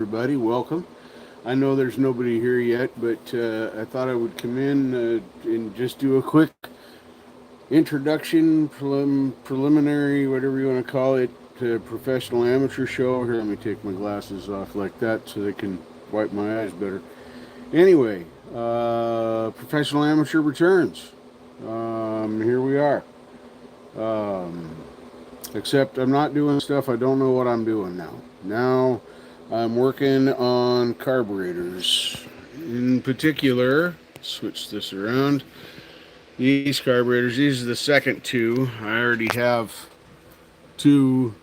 everybody. Welcome. I know there's nobody here yet, but I thought I would come in and just do a quick introduction, preliminary, whatever you want to call it, to Professional Amateur show. Here, let me take my glasses off like that so they can wipe my eyes better. Anyway, Professional Amateur returns. Here we are. Um, Except I'm not doing stuff I don't know what I'm doing now. Now I'm working on carburetors. In particular, switch this around. These carburetors, these are the second two. I already have two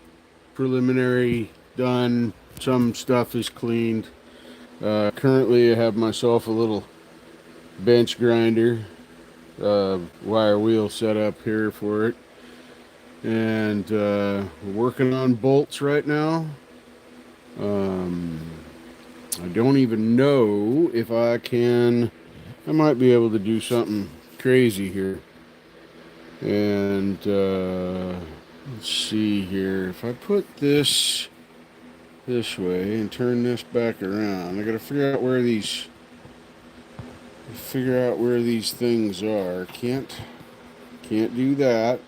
preliminary done. Some stuff is cleaned. Currently, I have myself a little bench grinder, wire wheel set up here for it. And we're working on bolts right now. I don't even know if I might be able to do something crazy here. And let's see here. If I put this way and turn this back around, I gotta figure out where these things are. Can't do that.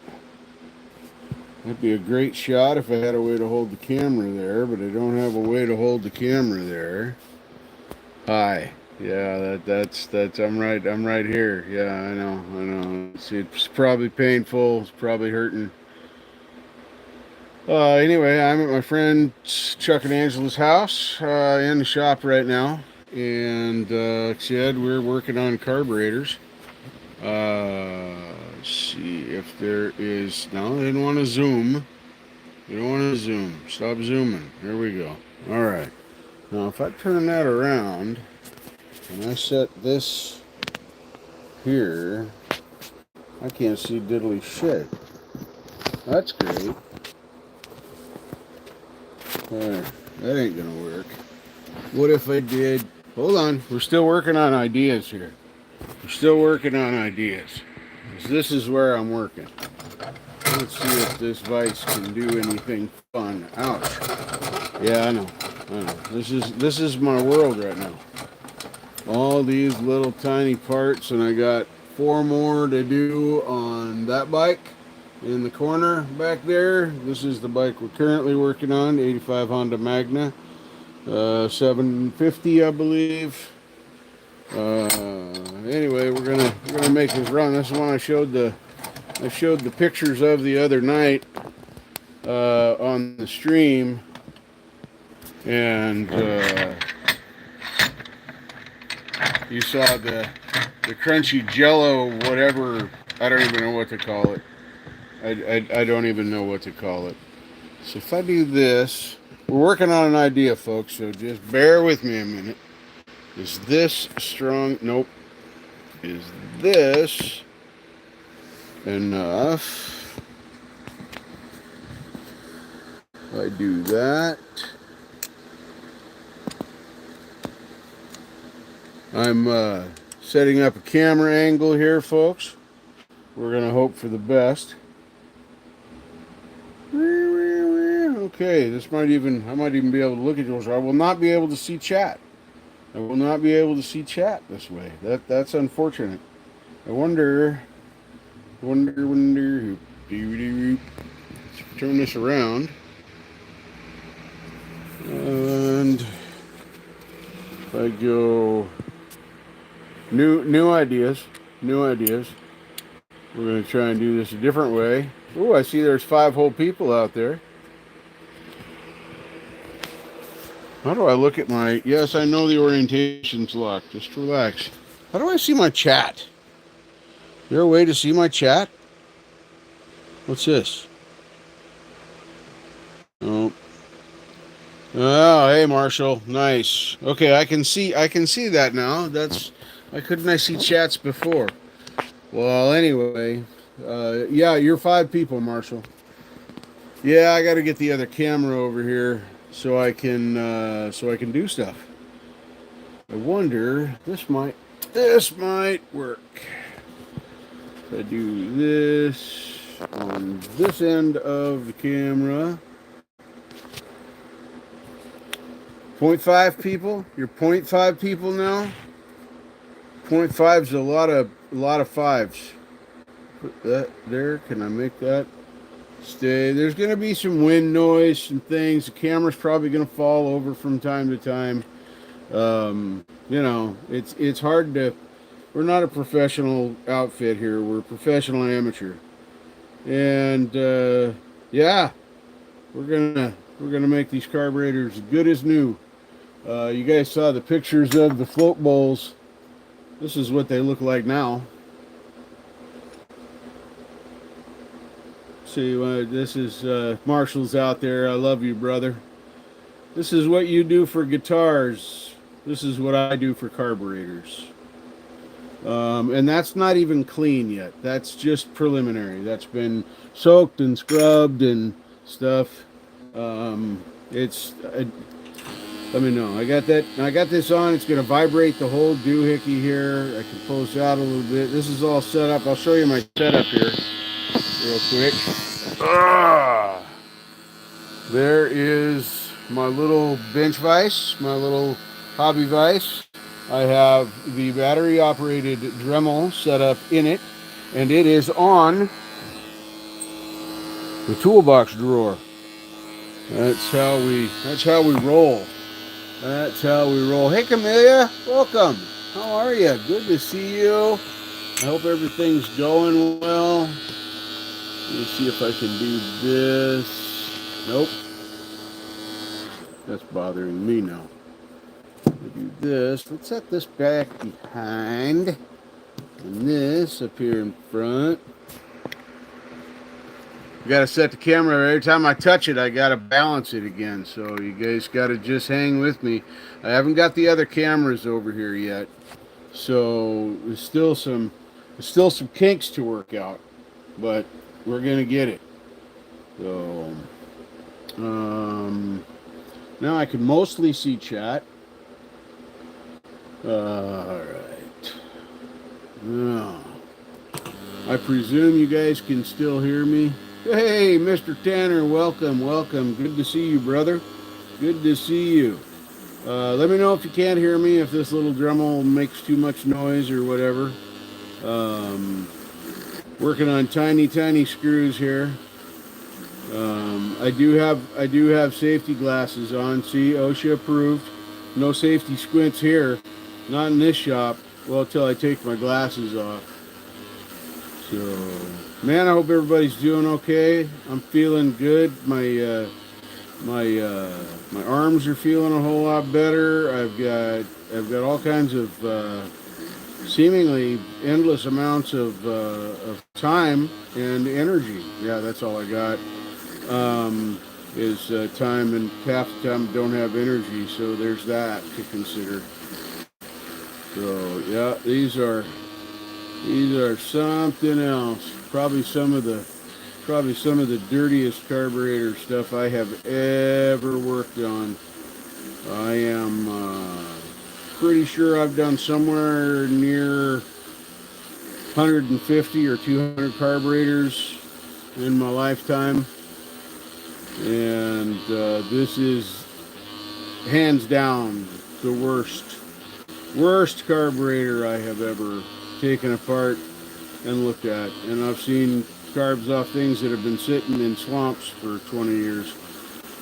That'd be a great shot if I had a way to hold the camera there, but I don't have a way to hold the camera there. Hi. Yeah, that's I'm right here. Yeah, I know. It's probably painful, it's probably hurting. Anyway, I'm at my friend Chuck and Angela's house, in the shop right now. And like I said, we're working on carburetors. Let's see if there is. No, they didn't want to zoom. You don't want to zoom. Stop zooming. There we go. All right. Now, if I turn that around and I set this here, I can't see diddly shit. That's great. There. That ain't gonna work. What if I did? Hold on. We're still working on ideas here. We're still working on ideas. This is where I'm working. Let's see if this vise can do anything fun. Ouch. Yeah, I know. This is my world right now. All these little tiny parts, and I got 4 more to do on that bike in the corner back there. This is the bike we're currently working on, 85 Honda Magna, 750, I believe. Anyway, we're gonna make this run. This is one I showed the pictures of the other night on the stream, and you saw the crunchy Jello, whatever. I don't even know what to call it. I don't even know what to call it. So if I do this, we're working on an idea, folks. So just bear with me a minute. Is this strong? Nope. Is this enough? I do that. I'm setting up a camera angle here, folks. We're gonna hope for the best. Okay, I might even be able to look at yours. I will not be able to see chat. I will not be able to see chat this way. That's unfortunate. I wonder. Turn this around. And if I go new ideas. We're gonna try and do this a different way. Oh, I see there's 5 whole people out there. How do I look at my... Yes, I know the orientation's locked. Just relax. How do I see my chat? Is there a way to see my chat? What's this? Oh. Oh, hey, Marshall. Nice. Okay, I can see that now. Why couldn't I see chats before? Well, anyway. Yeah, you're 5 people, Marshall. Yeah, I got to get the other camera over here so I can do stuff. I wonder, this might work. If I do this on this end of the camera, .5 people? You're .5 people now? .5 is a lot of fives. Put that there. Can I make that stay? There's going to be some wind noise and things. The camera's probably going to fall over from time to time. You know, it's hard to. We're not a professional outfit here. We're a professional amateur, and yeah, we're gonna make these carburetors as good as new. You guys saw the pictures of the float bowls. This is what they look like now. See, this is Marshall's out there. I love you, brother. This is what you do for guitars. This is what I do for carburetors. And that's not even clean yet. That's just preliminary. That's been soaked and scrubbed and stuff. Let me know. I got this on. It's going to vibrate the whole doohickey here. I can pull this out a little bit. This is all set up. I'll show you my setup here real quick. There is my little bench vise, my little hobby vise. I have the battery operated Dremel set up in it, and it is on the toolbox drawer. That's how we roll. That's how we roll. Hey Camellia, welcome. How are you? Good to see you. I hope everything's going well. Let me see if I can do this. Nope. That's bothering me now. Do this. Let's set this back behind, and this up here in front. You gotta set the camera every time I touch it. I gotta balance it again, so you guys gotta just hang with me. I haven't got the other cameras over here yet, so there's still some kinks to work out, but we're gonna get it. So now I can mostly see chat. All right. Now, I presume you guys can still hear me. Hey, Mr. Tanner, welcome, welcome. Good to see you, brother. Good to see you. Let me know if you can't hear me, if this little Dremel makes too much noise or whatever. Working on tiny screws here. I do have safety glasses on. See, OSHA approved. No safety squints here. Not in this shop. Well, till I take my glasses off. So, man, I hope everybody's doing okay. I'm feeling good. My arms are feeling a whole lot better. I've got all kinds of seemingly endless amounts of time and energy. Yeah, that's all I got. Is time, and half the time I don't have energy, so there's that to consider. So yeah, these are something else. Probably some of the dirtiest carburetor stuff I have ever worked on. I am pretty sure I've done somewhere near 150 or 200 carburetors in my lifetime. And this is hands down the worst carburetor I have ever taken apart and looked at. And I've seen carbs off things that have been sitting in swamps for 20 years.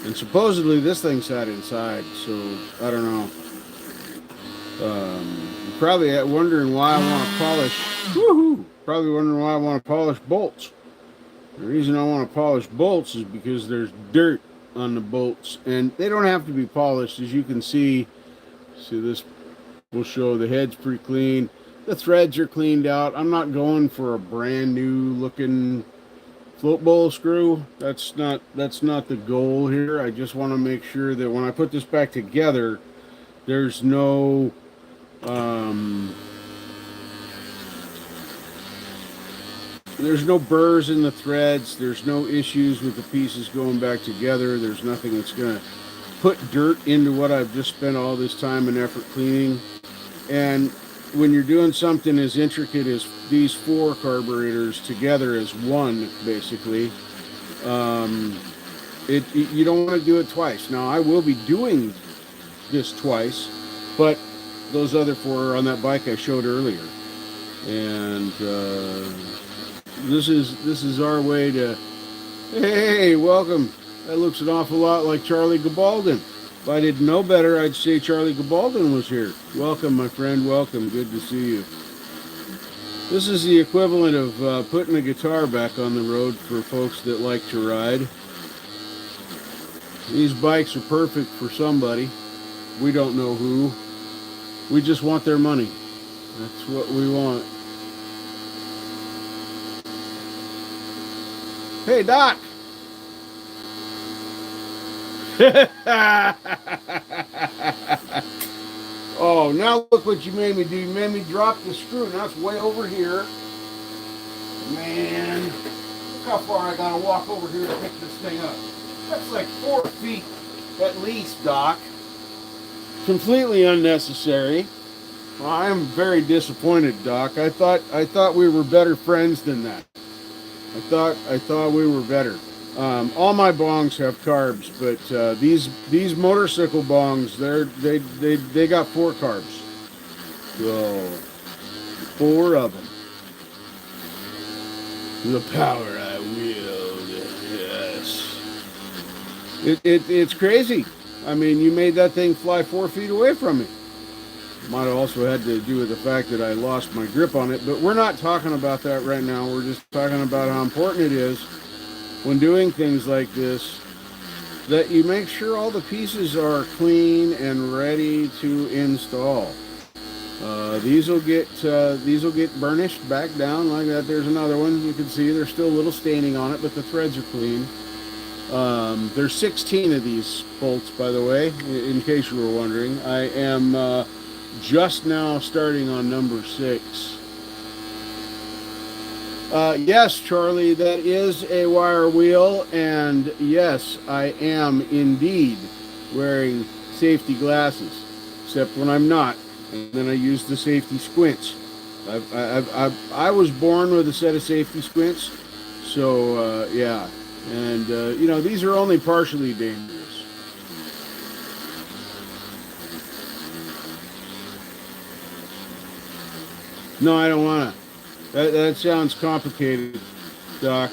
And supposedly this thing sat inside, so I don't know. You're probably wondering why I want to polish. Woohoo! Probably wondering why I want to polish bolts. The reason I want to polish bolts is because there's dirt on the bolts, and they don't have to be polished. As you can see this will show the head's pretty clean. The threads are cleaned out. I'm not going for a brand new looking float bowl screw. That's not the goal here. I just want to make sure that when I put this back together, there's no burrs in the threads. There's no issues with the pieces going back together. There's nothing that's going to put dirt into what I've just spent all this time and effort cleaning. And when you're doing something as intricate as these 4 carburetors together as one, basically, you don't want to do it twice. Now, I will be doing this twice, but those other 4 are on that bike I showed earlier. And this is our way to, hey, welcome. That looks an awful lot like Charlie Gabaldon. If I didn't know better, I'd say Charlie Gabaldon was here. Welcome, my friend, welcome. Good to see you. This is the equivalent of putting a guitar back on the road for folks that like to ride. These bikes are perfect for somebody. We don't know who. We just want their money. That's what we want. Hey, Doc. Oh, now look what you made me do. You made me drop the screw. Now it's way over here. Man, look how far I gotta walk over here to pick this thing up. That's like 4 feet at least, Doc. Completely unnecessary. Well, I am very disappointed, Doc. I thought we were better friends than that. I thought we were better. All my bongs have carbs, but these motorcycle bongs, they got 4 carbs. So 4 of them. The power I wield, yes. It's crazy. I mean, you made that thing fly 4 feet away from me. Might have also had to do with the fact that I lost my grip on it, but we're not talking about that right now. We're just talking about how important it is when doing things like this that you make sure all the pieces are clean and ready to install. These will get burnished back down like that. There's another one. You can see there's still a little staining on it, but the threads are clean. There's 16 of these bolts, by the way, in case you were wondering. I am just now starting on number 6. Yes, Charlie, that is a wire wheel, and yes, I am indeed wearing safety glasses, except when I'm not, and then I use the safety squints. I was born with a set of safety squints, so yeah, and you know, these are only partially dangerous. No, I don't want to. That sounds complicated, Doc.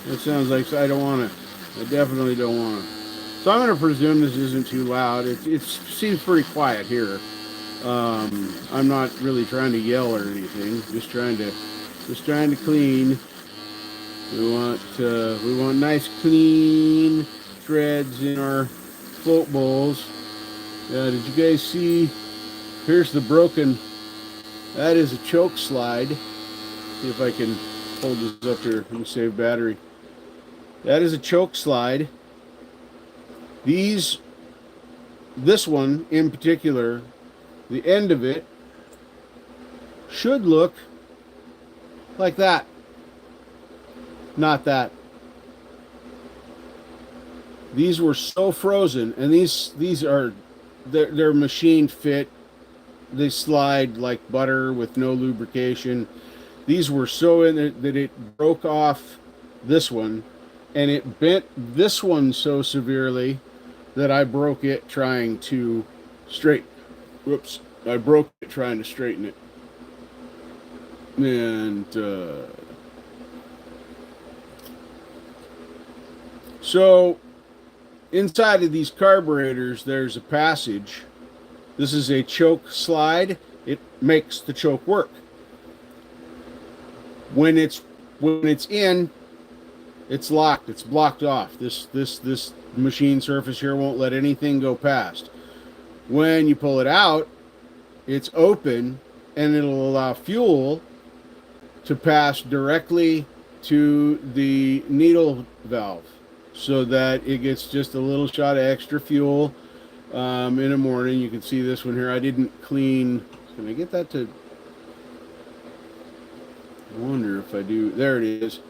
That sounds like I don't want to. I definitely don't want to. So I'm going to presume this isn't too loud. It seems pretty quiet here. I'm not really trying to yell or anything. Just trying to clean. We want nice clean threads in our float bowls. Did you guys see? Here's the broken. That is a choke slide. See if I can hold this up here and save battery. That is a choke slide. This one in particular, the end of it should look like that. Not that. These were so frozen, and these are they're machine fit. They slide like butter with no lubrication. These were so in it that it broke off this one, and it bent this one so severely that I broke it trying to straighten. Whoops. I broke it trying to straighten it. And so inside of these carburetors, there's a passage. This is a choke slide. It makes the choke work. When it's in, it's locked. It's blocked off. This machine surface here won't let anything go past. When you pull it out, it's open, and it'll allow fuel to pass directly to the needle valve, so that it gets just a little shot of extra fuel. In the morning, you can see this one here. I didn't clean. Can I get that to? I wonder if I do. There it is.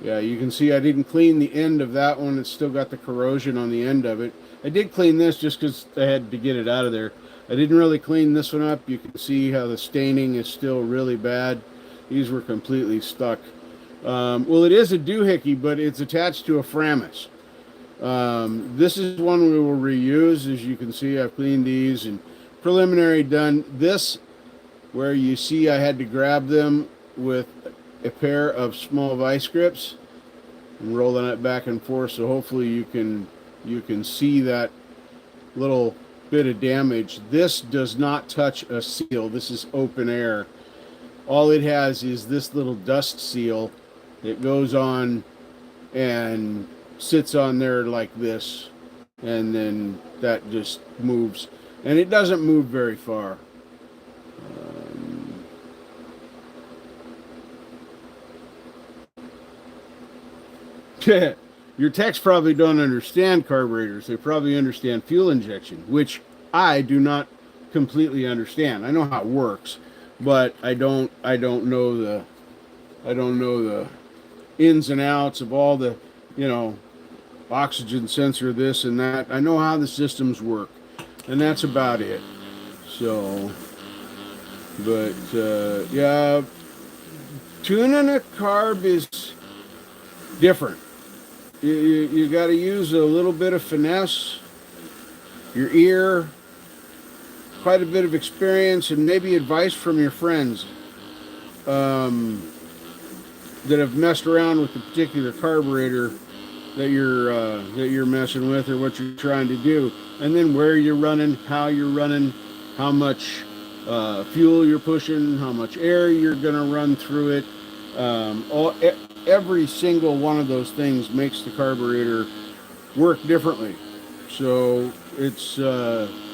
Yeah, you can see I didn't clean the end of that one. It's still got the corrosion on the end of it. I did clean this just because I had to get it out of there. I didn't really clean this one up. You can see how the staining is still really bad. These were completely stuck. Well, it is a doohickey, but it's attached to a Framus. This is one we will reuse. As you can see, I've cleaned these and preliminary done. This, where you see I had to grab them with a pair of small vice grips and rolling it back and forth, so hopefully you can see that little bit of damage. This does not touch a seal. This is open air. All it has is this little dust seal that goes on and sits on there like this, and then that just moves, and it doesn't move very far. Your techs probably don't understand carburetors. They probably understand fuel injection, which I do not completely understand. I know how it works, but I don't know the ins and outs of all the, oxygen sensor, this and that. I know how the systems work, and that's about it. So, but yeah, tuning a carb is different. You got to use a little bit of finesse, your ear, quite a bit of experience, and maybe advice from your friends that have messed around with the particular carburetor that you're messing with, or what you're trying to do, and then where you're running, how you're running, how much fuel you're pushing, how much air you're going to run through it. Every single one of those things makes the carburetor work differently. So it's yeah.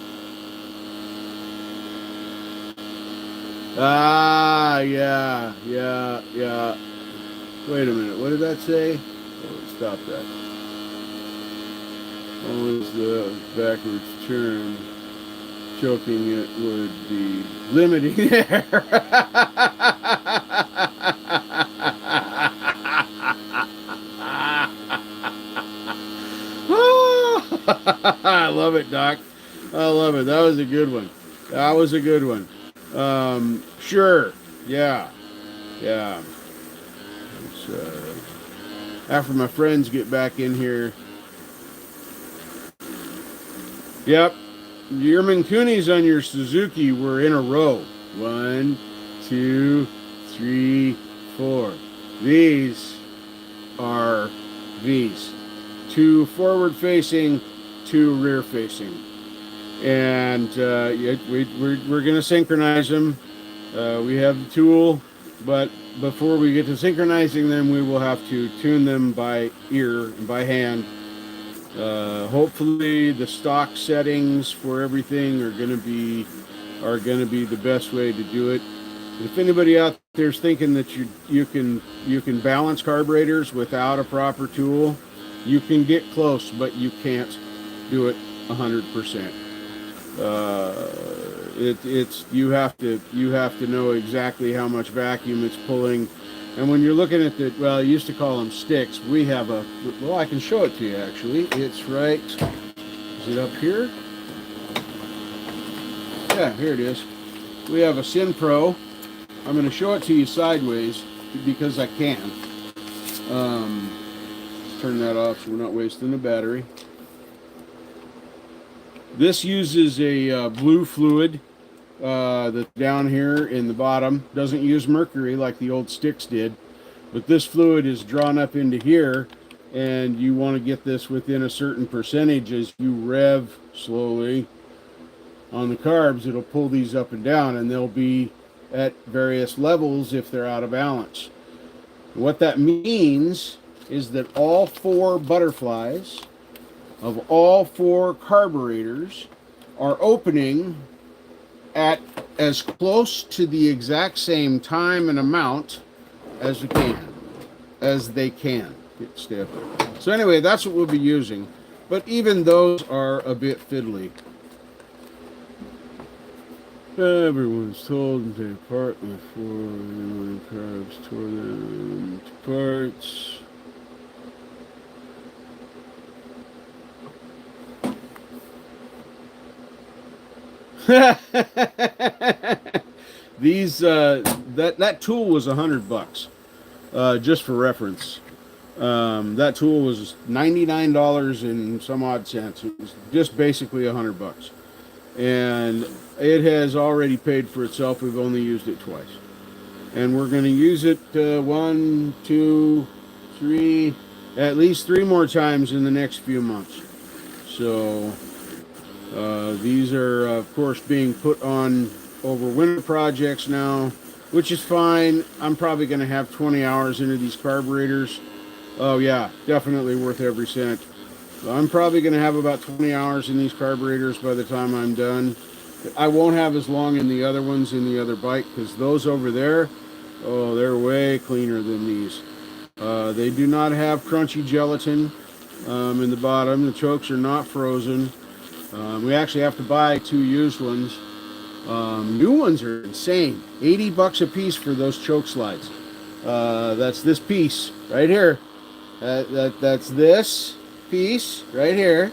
Wait a minute, what did that say? Oh, stop that. Always the backwards turn. Choking it would be limiting air. I love it, Doc. I love it. That was a good one. That was a good one. Sure. Yeah. Yeah. After my friends get back in here. Yep. Your Mancunis on your Suzuki were in a row. 1, 2, 3, 4. These are these. 2 forward facing, 2 rear facing. And we're going to synchronize them. We have the tool, but before we get to synchronizing them, we will have to tune them by ear and by hand. Hopefully the stock settings for everything are going to be the best way to do it. If anybody out there is thinking that you can balance carburetors without a proper tool, you can get close, but you can't do it 100%. It's you have to know exactly how much vacuum it's pulling. And when you're looking at the, well, I used to call them sticks. We have I can show it to you actually. It's right, is it up here? Yeah, here it is. We have a Sin Pro. I'm going to show it to you sideways because I can. Turn that off so we're not wasting the battery. This uses a blue fluid that's down here in the bottom. Doesn't use mercury like the old sticks did, but this fluid is drawn up into here, and you want to get this within a certain percentage. As you rev slowly on the carbs, it'll pull these up and down, and they'll be at various levels if they're out of balance. What that means is that all 4 butterflies of all 4 carburetors are opening at as close to the exact same time and amount as they can. Stay up there. So anyway, that's what we'll be using. But even those are a bit fiddly. Everyone's told to take apart before anyone carbs tore them to parts. These that tool was $100, just for reference. That tool was $99 and some odd cents. It was just basically $100, and it has already paid for itself. We've only used it twice, and we're going to use it one, two, three, at least 3 more times in the next few months. So these are, of course, being put on over winter projects now, which is fine. I'm probably going to have 20 hours into these carburetors. Oh yeah, definitely worth every cent. I'm probably going to have about 20 hours in these carburetors by the time I'm done. I won't have as long in the other ones in the other bike, because those over there, oh, they're way cleaner than these. They do not have crunchy gelatin in the bottom. The chokes are not frozen. We actually have to buy 2 used ones. New ones are insane. $80 a piece for those choke slides. That's this piece right here. That's this piece right here.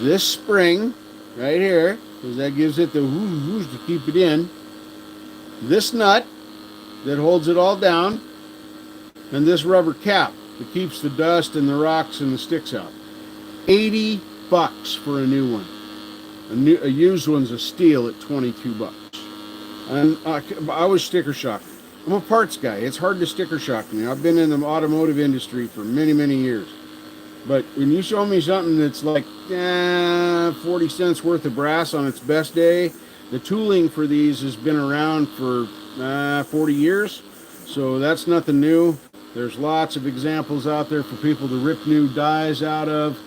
This spring right here, because that gives it the whoosh to keep it in. This nut that holds it all down, and this rubber cap that keeps the dust and the rocks and the sticks out. $80 for a new one. A used one's a steal at $22. And I was sticker shocked. I'm a parts guy. It's hard to sticker shock me. I've been in the automotive industry for many, many years. But when you show me something that's like 40 cents worth of brass on its best day, the tooling for these has been around for 40 years. So that's nothing new. There's lots of examples out there for people to rip new dies out of.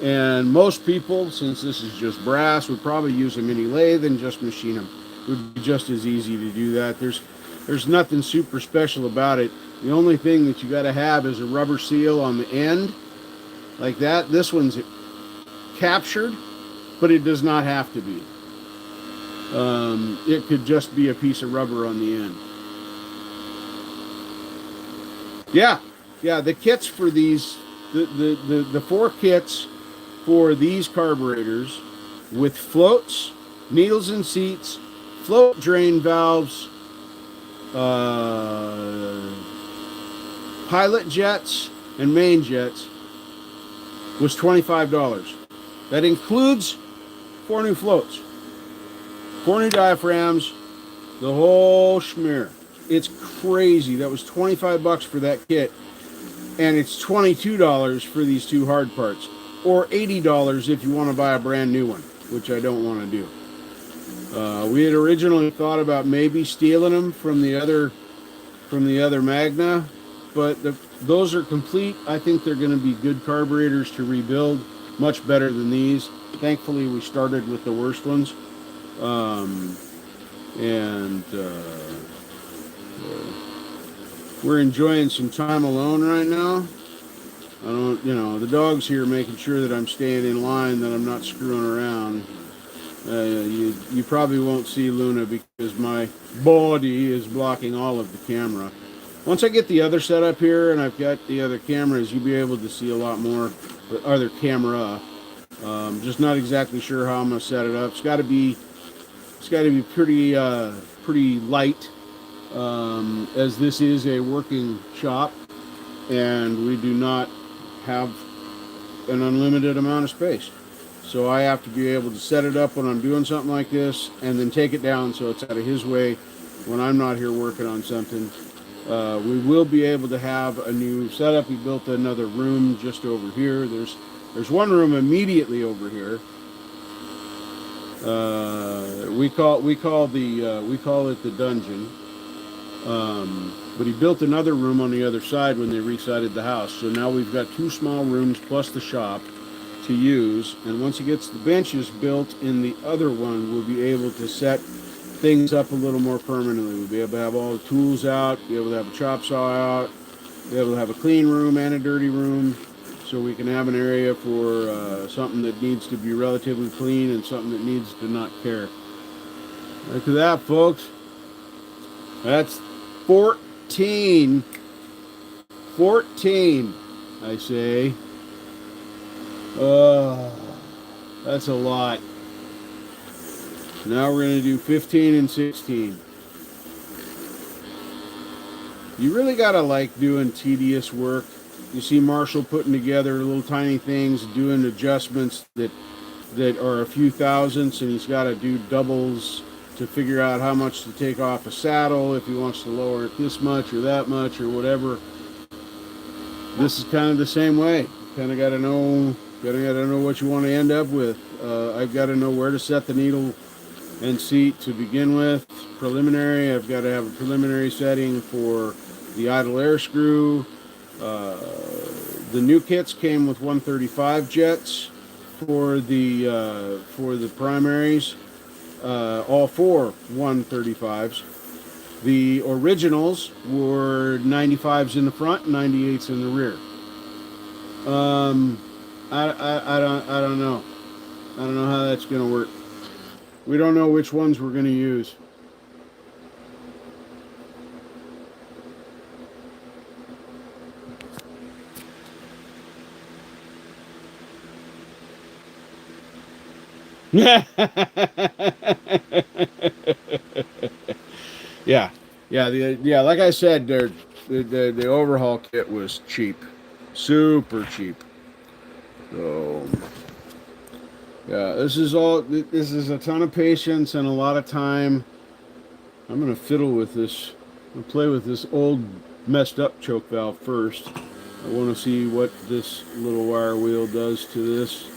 And most people, since this is just brass, would probably use a mini lathe and just machine them. It would be just as easy to do that. There's nothing super special about it. The only thing that you got to have is a rubber seal on the end, like that. This one's captured, but it does not have to be. It could just be a piece of rubber on the end. Yeah, the kits for these, the 4 kits for these carburetors with floats, needles and seats, float drain valves, pilot jets, and main jets was $25. That includes 4 new floats, 4 new diaphragms, the whole schmear. It's crazy. That was $25 for that kit, and it's $22 for these 2 hard parts, or $80 if you want to buy a brand new one, which I don't want to do. We had originally thought about maybe stealing them from the other Magna, but those are complete. I think they're going to be good carburetors to rebuild, much better than these. Thankfully, we started with the worst ones, we're enjoying some time alone right now. I don't, the dog's here making sure that I'm staying in line, that I'm not screwing around. You probably won't see Luna because my body is blocking all of the camera. Once I get the other setup here and I've got the other cameras, you'll be able to see a lot more, the other camera. Just not exactly sure how I'm going to set it up. It's got to be pretty light, as this is a working shop and we do not have an unlimited amount of space. So I have to be able to set it up when I'm doing something like this and then take it down so it's out of his way when I'm not here working on something. We will be able to have a new setup. We built another room just over here. There's one room immediately over here. We call it the dungeon. But he built another room on the other side when they resided the house. So now we've got 2 small rooms plus the shop to use. And once he gets the benches built in the other one, we'll be able to set things up a little more permanently. We'll be able to have all the tools out, be able to have a chop saw out, be able to have a clean room and a dirty room, so we can have an area for something that needs to be relatively clean and something that needs to not care. Look at that, folks. That's 14, I say. That's a lot. Now we're going to do 15 and 16. You really got to like doing tedious work You see Marshall putting together little tiny things, doing adjustments that are a few thousandths, and he's got to do doubles to figure out how much to take off a saddle, if he wants to lower it this much or that much or whatever. This is kind of the same way. Kind of got to know what you want to end up with. I've got to know where to set the needle and seat to begin with. Preliminary, I've got to have a preliminary setting for the idle air screw. The new kits came with 135 jets for the primaries, all four 135s. The originals were 95s in the front, 98s in the rear. I don't know. I don't know how that's going to work. We don't know which ones we're going to use. Yeah, like I said, the overhaul kit was cheap, super cheap. So yeah, this is a ton of patience and a lot of time. I'm gonna fiddle with this. I'm gonna play with this old messed up choke valve first. I want to see what this little wire wheel does to this.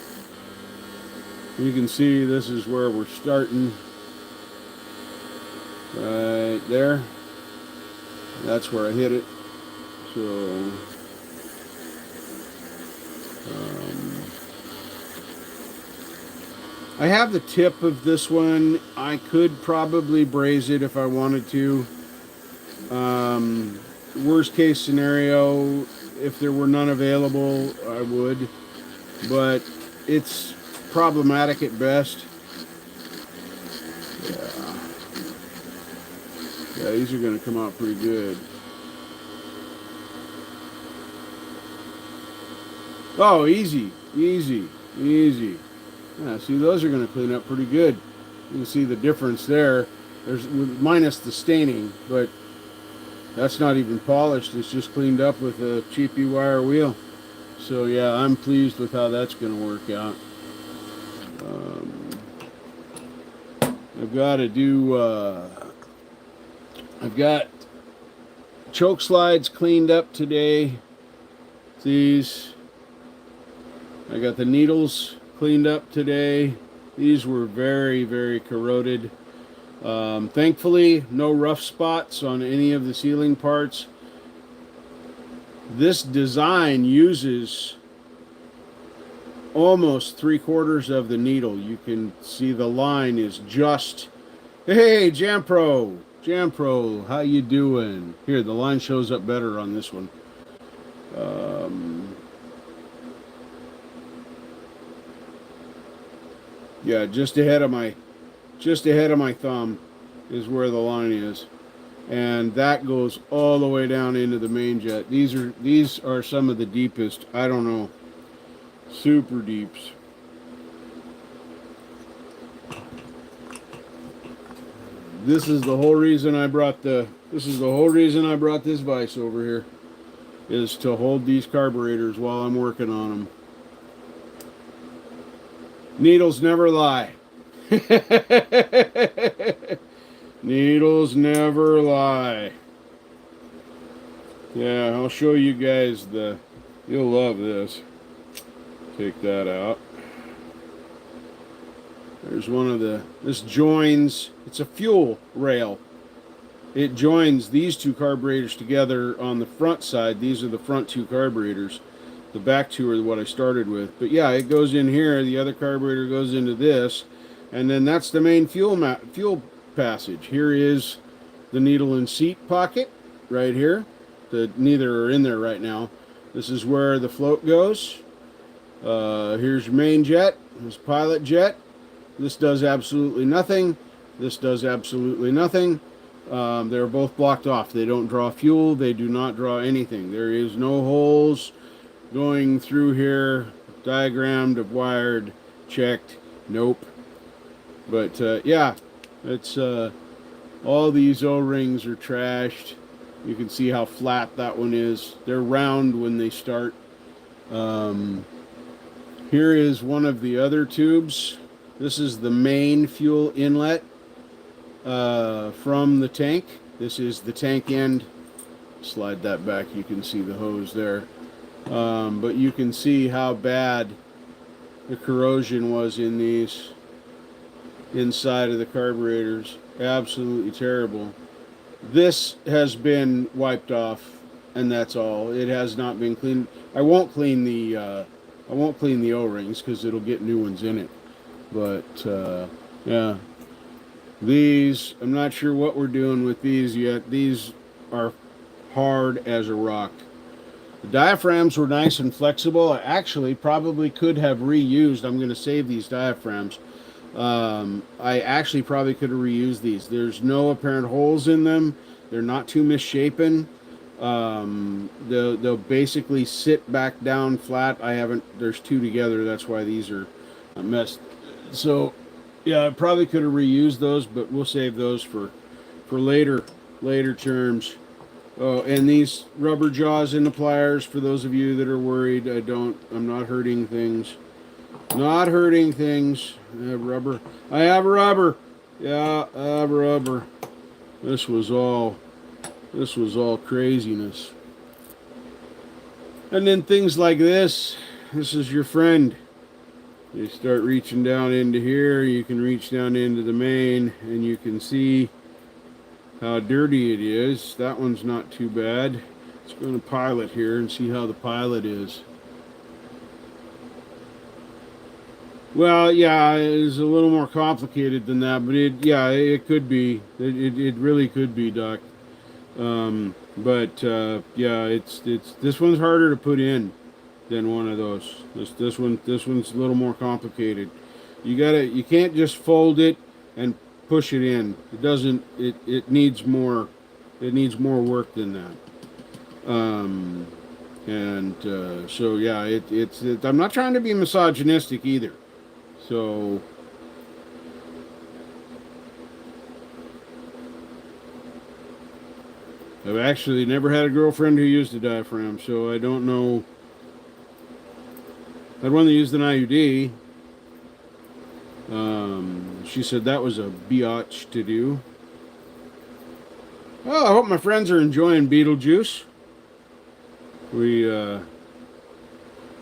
You can see this is where we're starting. Right there. That's where I hit it. So I have the tip of this one. I could probably braze it if I wanted to. Worst case scenario, if there were none available, I would. But it's problematic at best. Yeah, these are going to come out pretty good. Oh, easy. Yeah, see, those are going to clean up pretty good. You can see the difference there. There's minus the staining, but that's not even polished. It's just cleaned up with a cheapy wire wheel. So yeah, I'm pleased with how that's going to work out. I've got choke slides cleaned up today. These. I got the needles cleaned up today. These were very, very corroded. Thankfully, no rough spots on any of the sealing parts. This design uses almost 3/4 of the needle. You can see the line is just... Hey, Jampro, how you doing? Here, the line shows up better on this one. Yeah, just ahead of my thumb is where the line is, and that goes all the way down into the main jet. These are some of the deepest. I don't know, super deeps. This is the whole reason I brought this vise over here, is to hold these carburetors while I'm working on them. Needles never lie. Needles never lie. Yeah, I'll show you guys you'll love this. Take that out. There's this joins, it's a fuel rail. It joins these two carburetors together on the front side. These are the front two carburetors. The back two are what I started with. But yeah, it goes in here. The other carburetor goes into this. And then that's the main fuel passage. Here is the needle and seat pocket right here. Neither are in there right now. This is where the float goes. Here's your main jet. This pilot jet. This does absolutely nothing. This does absolutely nothing. They're both blocked off. They don't draw fuel. They do not draw anything. There is no holes going through here, diagrammed, wired, checked. Nope. But yeah, it's all these O-rings are trashed. You can see how flat that one is. They're round when they start. Here is one of the other tubes. This is the main fuel inlet from the tank. This is the tank end. Slide that back, you can see the hose there. But you can see how bad the corrosion was in these inside of the carburetors. Absolutely terrible. This has been wiped off, and that's all. It has not been cleaned. I won't clean the O-rings because it'll get new ones in it. But yeah, these, I'm not sure what we're doing with these yet. These are hard as a rock. The diaphragms were nice and flexible. I actually probably could have reused. I'm going to save these diaphragms. I actually probably could have reused these. There's no apparent holes in them. They're not too misshapen. They'll basically sit back down flat. There's two together. That's why these are a mess. So yeah, I probably could have reused those, but we'll save those for later terms. Oh, and these rubber jaws in the pliers, for those of you that are worried, I'm not hurting things. Not hurting things. I have rubber. Yeah, I have rubber. This was all craziness. And then things like this. This is your friend. You start reaching down into here, you can reach down into the main, and you can see how dirty it is. That one's not too bad. Let's go to pilot here and see how the pilot is. Well, yeah, it's a little more complicated than that, but it could be. It really could be, Doc. Yeah, it's this one's harder to put in than one of those. This one's a little more complicated. You can't just fold it and push it in. It needs more work than that. So yeah, I'm not trying to be misogynistic either. So I've actually never had a girlfriend who used a diaphragm, so I don't know. I had one that used an IUD. She said that was a biatch to do. Well, I hope my friends are enjoying Beetlejuice.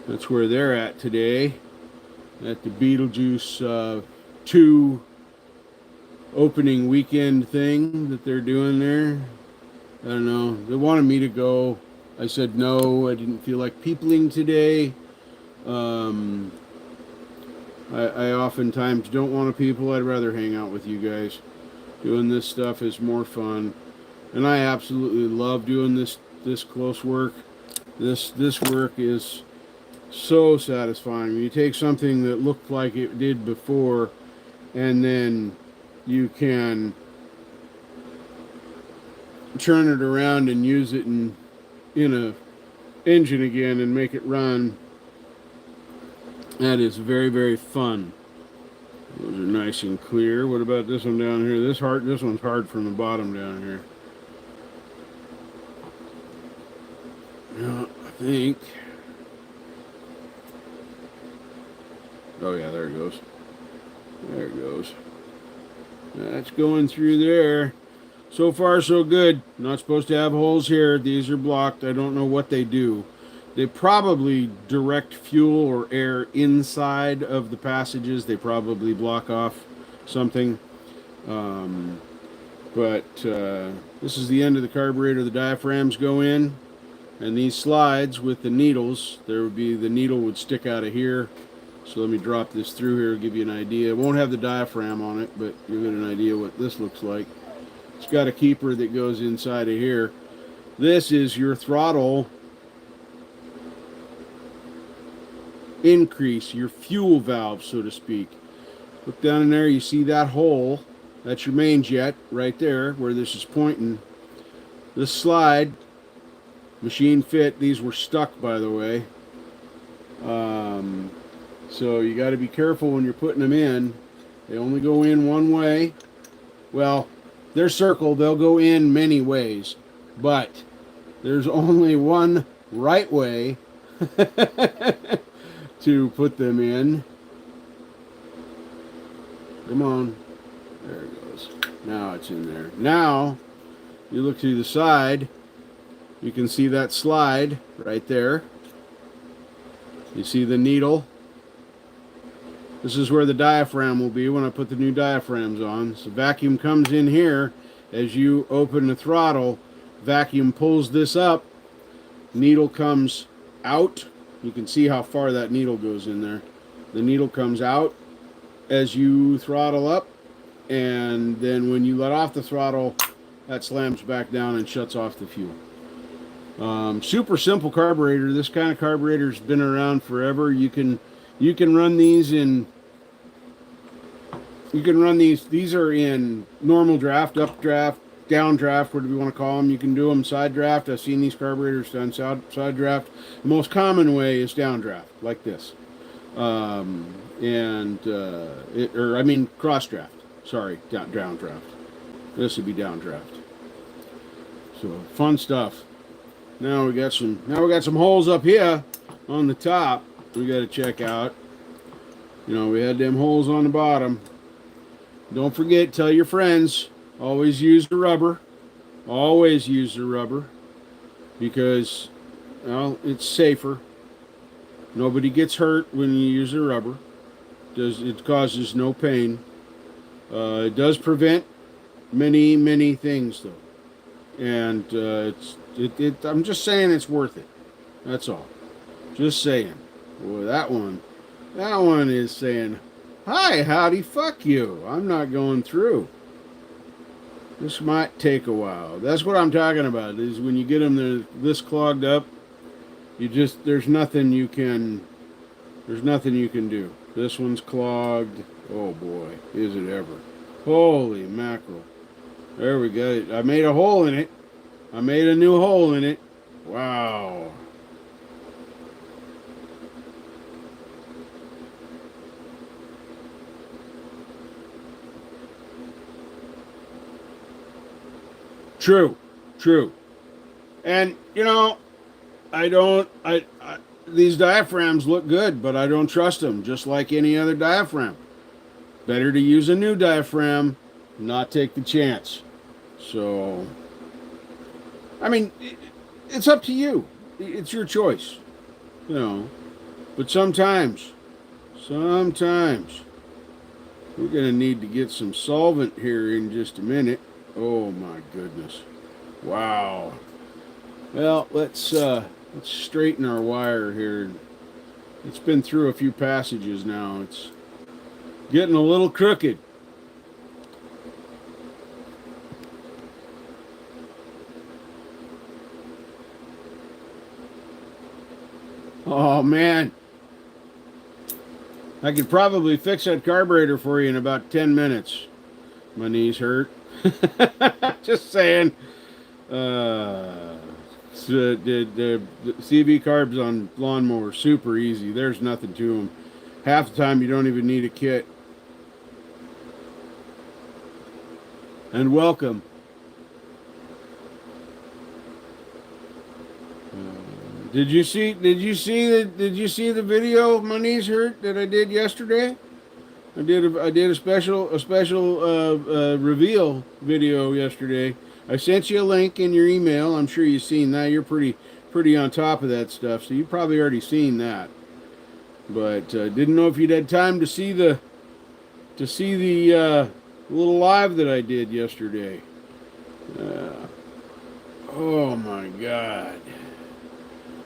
That's where they're at today, at the Beetlejuice 2 opening weekend thing that they're doing there. I don't know. They wanted me to go. I said no. I didn't feel like peopling today. I oftentimes don't want to people. I'd rather hang out with you guys. Doing this stuff is more fun, and I absolutely love doing this close work. This work is so satisfying. You take something that looked like it did before, and then you can turn it around and use it in a engine again and make it run. That is very, very fun. Those are nice and clear. What about this one down here? This one's hard from the bottom down here. Yeah, I think. Oh yeah, there it goes. There it goes. That's going through there. So far, so good. Not supposed to have holes here. These are blocked. I don't know what they do. They probably direct fuel or air inside of the passages. They probably block off something. This is the end of the carburetor. The diaphragms go in, and these slides with the needles, the needle would stick out of here. So let me drop this through here, give you an idea. It won't have the diaphragm on it, but you'll get an idea what this looks like. It's got a keeper that goes inside of here. This is your throttle increase, your fuel valve, so to speak. Look down in there, you see that hole. That's your main jet right there where this is pointing. This slide, machine fit. These were stuck, by the way. So you got to be careful when you're putting them in. They only go in one way. Well, they're circled. They'll go in many ways. But there's only one right way to put them in. Come on. There it goes. Now it's in there. Now, you look to the side, you can see that slide right there. You see the needle. This is where the diaphragm will be when I put the new diaphragms on. So vacuum comes in here. As you open the throttle, vacuum pulls this up. Needle comes out. You can see how far that needle goes in there. The needle comes out as you throttle up. And then when you let off the throttle, that slams back down and shuts off the fuel. Super simple carburetor. This kind of carburetor's been around forever. You can run these in. You can run these are in normal draft, up draft, down draft, whatever you want to call them. You can do them side draft. I've seen these carburetors done side draft. The most common way is down draft, like this. Cross draft. Sorry, down draft. This would be down draft. So fun stuff. Now we got some holes up here on the top. We got to check out. You know, we had them holes on the bottom. Don't forget, tell your friends, always use the rubber. Always use the rubber. Because, well, it's safer. Nobody gets hurt when you use the rubber. It causes no pain. It does prevent many things, though. And I'm just saying it's worth it. That's all. Just saying. Boy, that one is saying, hi, howdy, fuck you. I'm not going through. This might take a while. That's what I'm talking about, is when you get them this clogged up, there's nothing you can do. This one's clogged. Oh boy, is it ever. Holy mackerel. There we go. I made a hole in it. I made a new hole in it. Wow. True. And, you know, these diaphragms look good, but I don't trust them, just like any other diaphragm. Better to use a new diaphragm, not take the chance. So, I mean, it's up to you. It's your choice, you know. But sometimes, we're going to need to get some solvent here in just a minute. Oh my goodness. Wow. Well, let's straighten our wire here. It's been through a few passages now. It's getting a little crooked. Oh man. I could probably fix that carburetor for you in about 10 minutes. My knees hurt. Just saying. The CV carbs on lawnmowers, super easy. There's nothing to them. Half the time you don't even need a kit. And welcome. Did you see the video of my knees hurt that I did yesterday? I did a special reveal video yesterday. I sent you a link in your email. I'm sure you've seen that. You're pretty on top of that stuff, so you've probably already seen that. But didn't know if you'd had time to see the little live that I did yesterday. Oh my God!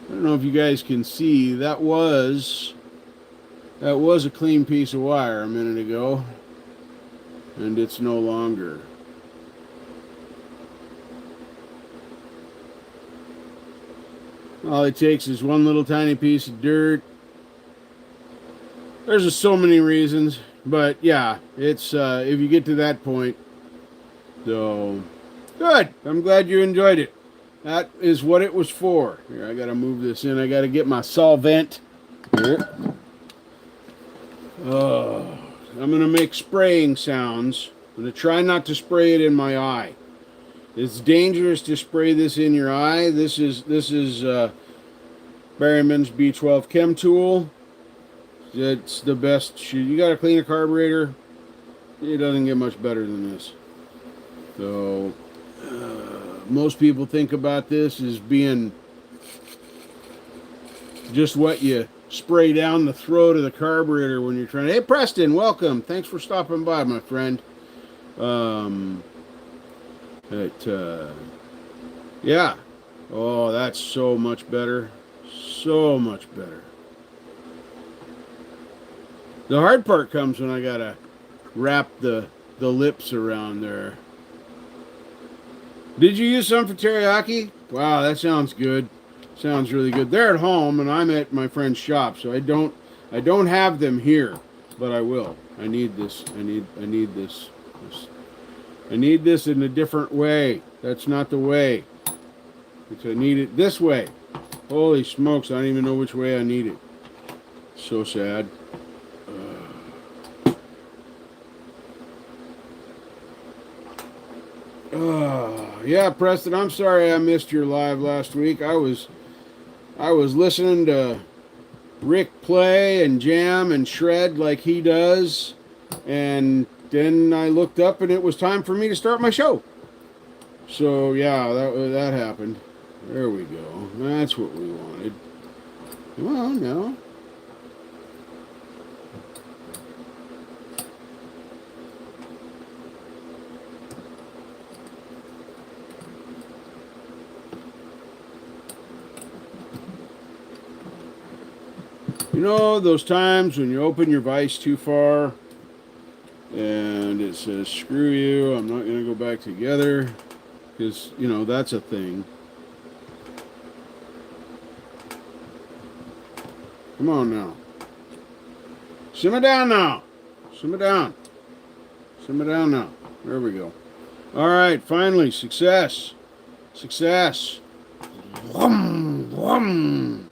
I don't know if you guys can see. That was a clean piece of wire a minute ago, and it's no longer. All it takes is one little tiny piece of dirt. There's just so many reasons, but yeah, it's if you get to that point. So good. I'm glad you enjoyed it. That is what it was for. Here, I gotta move this in. I gotta get my solvent. Here. I'm gonna make spraying sounds. I'm gonna try not to spray it in my eye. It's dangerous to spray this in your eye. This is Berryman's B12 Chem Tool. It's the best shoe. You got to clean a carburetor. It doesn't get much better than this. So most people think about this as being just what you spray down the throat of the carburetor when you're trying to. Hey, Preston, welcome. Thanks for stopping by, my friend. Yeah. Oh, that's so much better. So much better. The hard part comes when I gotta wrap the lips around there. Did you use some for teriyaki? Wow, that sounds good. Sounds really good. They're at home and I'm at my friend's shop, so I don't have them here, but I will. I need this. I need this. I need this in a different way. That's not the way. I need it this way. Holy smokes, I don't even know which way I need it. So sad. Yeah, Preston, I'm sorry I missed your live last week. I was listening to Rick play and jam and shred like he does, and then I looked up and it was time for me to start my show. So yeah, that happened. There we go. That's what we wanted. Well, no. You know those times when you open your vise too far and it says, screw you, I'm not going to go back together, because, you know, that's a thing. Come on now. Simmer down now. Simmer down. Simmer down now. There we go. All right, finally, success. Success. Whum, whum.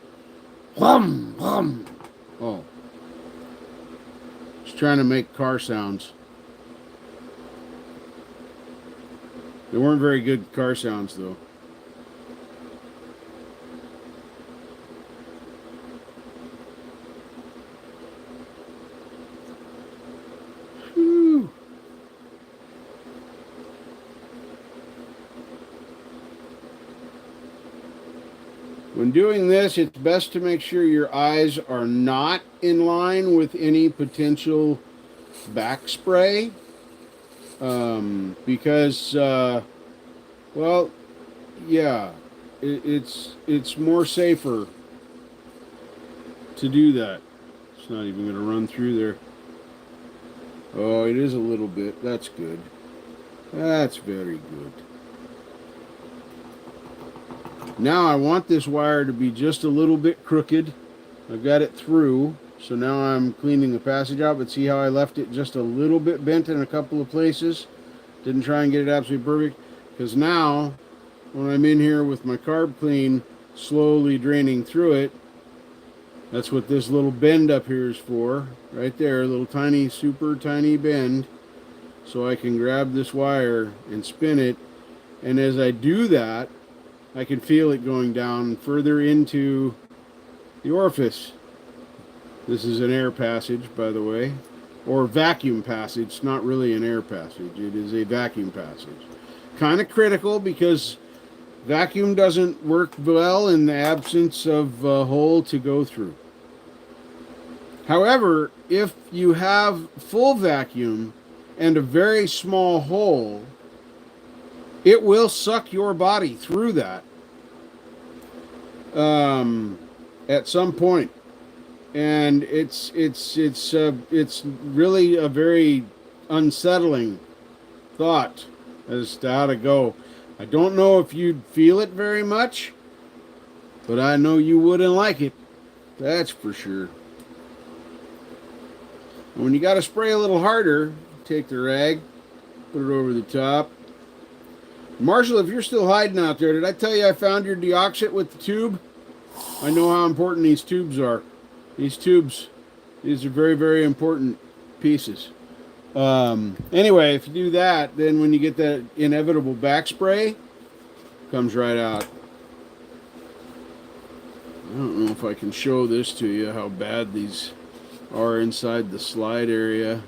Whum, whum. Oh. Just trying to make car sounds. They weren't very good car sounds, though. Whew. When doing this, it's best to make sure your eyes are not in line with any potential back spray. Because, well, yeah, it's more safer to do that. It's not even going to run through there. Oh, it is a little bit. That's good. That's very good. Now I want this wire to be just a little bit crooked. I've got it through. So now I'm cleaning the passage out, but see how I left it just a little bit bent in a couple of places? Didn't try and get it absolutely perfect. Because now, when I'm in here with my carb clean, slowly draining through it, that's what this little bend up here is for. Right there, a little tiny, super tiny bend. So I can grab this wire and spin it. And as I do that, I can feel it going down further into the orifice. This is an air passage, by the way, or vacuum passage. It's not really an air passage. It is a vacuum passage. Kind of critical because vacuum doesn't work well in the absence of a hole to go through. However, if you have full vacuum and a very small hole, it will suck your body through that at some point. And it's really a very unsettling thought as to how to go. I don't know if you'd feel it very much, but I know you wouldn't like it. That's for sure. When you got to spray a little harder, take the rag, put it over the top. Marshall, if you're still hiding out there, did I tell you I found your deoxit with the tube? I know how important these tubes are. These tubes, these are very, very important pieces. Anyway, if you do that, then when you get that inevitable back spray, comes right out. I don't know if I can show this to you, how bad these are inside the slide area.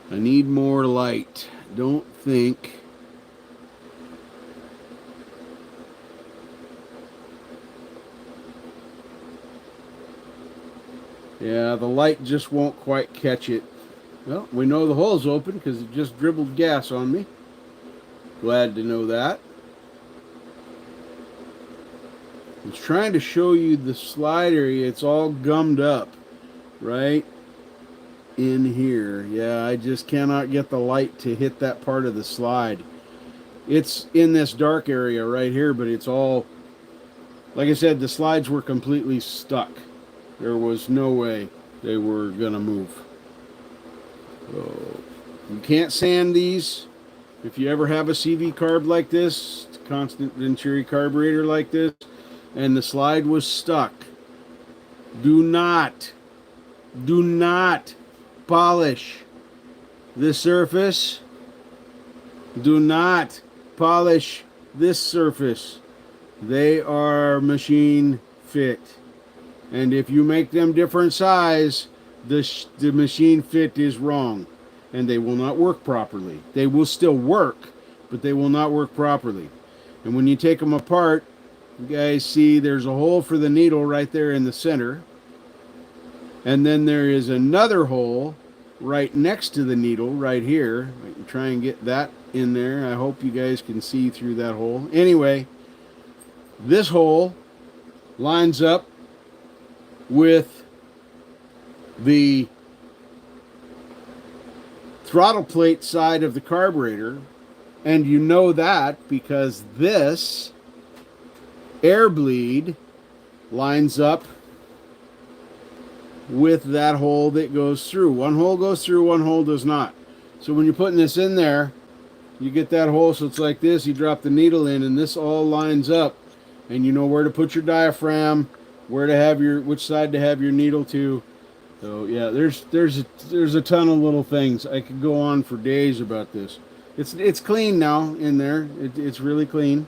I need more light. Don't think. Yeah, the light just won't quite catch it. Well, we know the hole's open because it just dribbled gas on me. Glad to know that. I was trying to show you the slide area. It's all gummed up right in here. Yeah, I just cannot get the light to hit that part of the slide. It's in this dark area right here, but it's all, like I said, the slides were completely stuck. There was no way they were gonna move. So you can't sand these. If you ever have a CV carb like this, constant venturi carburetor like this, and the slide was stuck, do not polish this surface. Do not polish this surface. They are machine fit. And if you make them different size, the machine fit is wrong. And they will not work properly. They will still work, but they will not work properly. And when you take them apart, you guys see there's a hole for the needle right there in the center. And then there is another hole right next to the needle right here. I can try and get that in there. I hope you guys can see through that hole. Anyway, this hole lines up with the throttle plate side of the carburetor, and you know that because this air bleed lines up with that hole that goes through. One hole goes through, one hole does not. So when you're putting this in there, you get that hole, so it's like this. You drop the needle in, and this all lines up, and you know where to put your diaphragm, where to have your, which side to have your needle to. So yeah, there's a ton of little things. I could go on for days about this. It's clean now in there. It's really clean.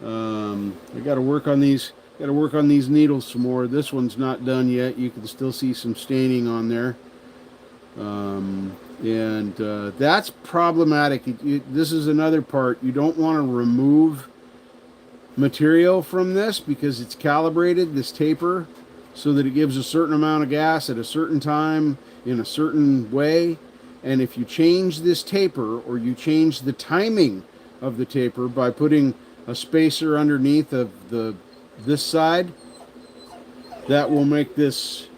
I got to work on these. Got to work on these needles some more. This one's not done yet. You can still see some staining on there. That's problematic. This is another part. You don't want to remove material from this because it's calibrated, this taper, so that it gives a certain amount of gas at a certain time in a certain way. And if you change this taper, or you change the timing of the taper by putting a spacer underneath of this side, that will make this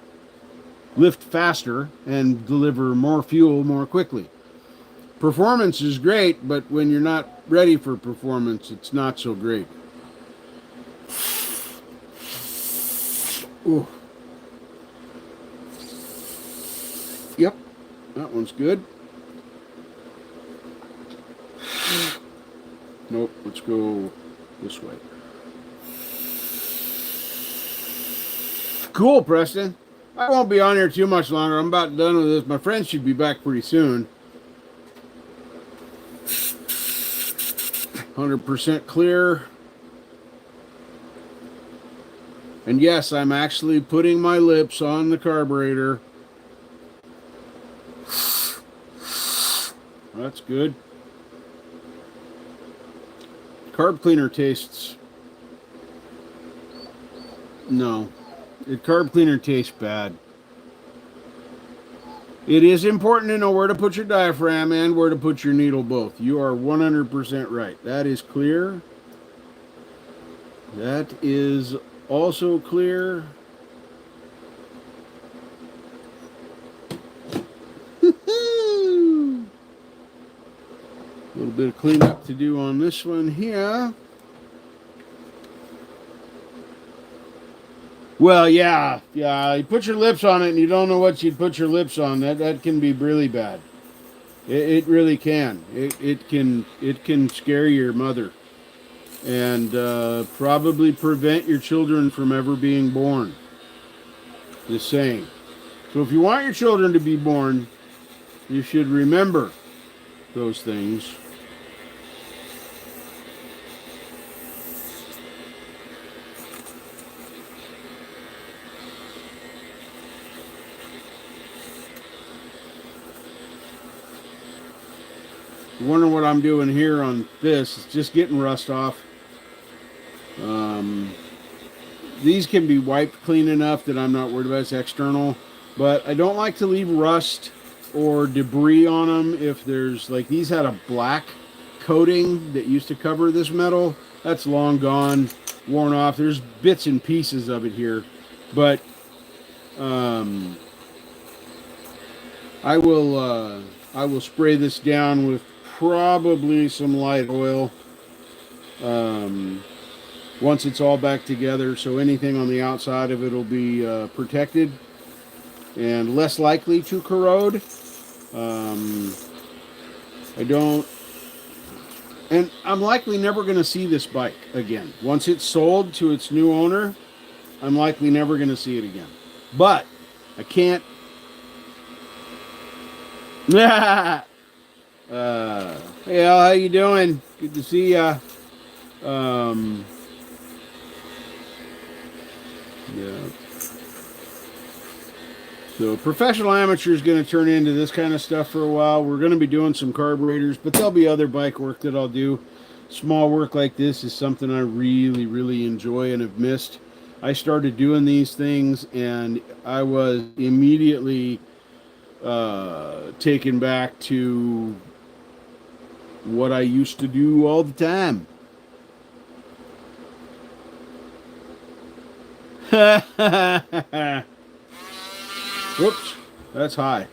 lift faster and deliver more fuel more quickly. Performance is great, but when you're not ready for performance, it's not so great. Ooh. Yep, that one's good. Nope, let's go this way. Cool, Preston. I won't be on here too much longer. I'm about done with this. My friends should be back pretty soon. 100% clear. And yes, I'm actually putting my lips on the carburetor. That's good. Carb cleaner tastes... No. Carb cleaner tastes bad. It is important to know where to put your diaphragm and where to put your needle both. You are 100% right. That is clear. That is also clear. A little bit of cleanup to do on this one here. Well, yeah. You put your lips on it and you don't know what you'd put your lips on. That can be really bad. It really can. It can scare your mother. and probably prevent your children from ever being born. Just saying. So if you want your children to be born, you should remember those things. You wonder what I'm doing here on this. It's just getting rust off. These can be wiped clean enough that I'm not worried about. It's external. But I don't like to leave rust or debris on them. If there's, like, these had a black coating that used to cover this metal. That's long gone, worn off. There's bits and pieces of it here. But I will spray this down with probably some light oil once it's all back together, so anything on the outside of it will be protected and less likely to corrode. And I'm likely never going to see this bike again. Once it's sold to its new owner, I'm likely never going to see it again. But I can't. Hey Al, how you doing? Good to see ya. Yeah. So Professional Amateur is going to turn into this kind of stuff for a while. We're going to be doing some carburetors, but there'll be other bike work that I'll do. Small work like this is something I really, really enjoy and have missed. I started doing these things, and I was immediately taken back to what I used to do all the time. Whoops, that's high.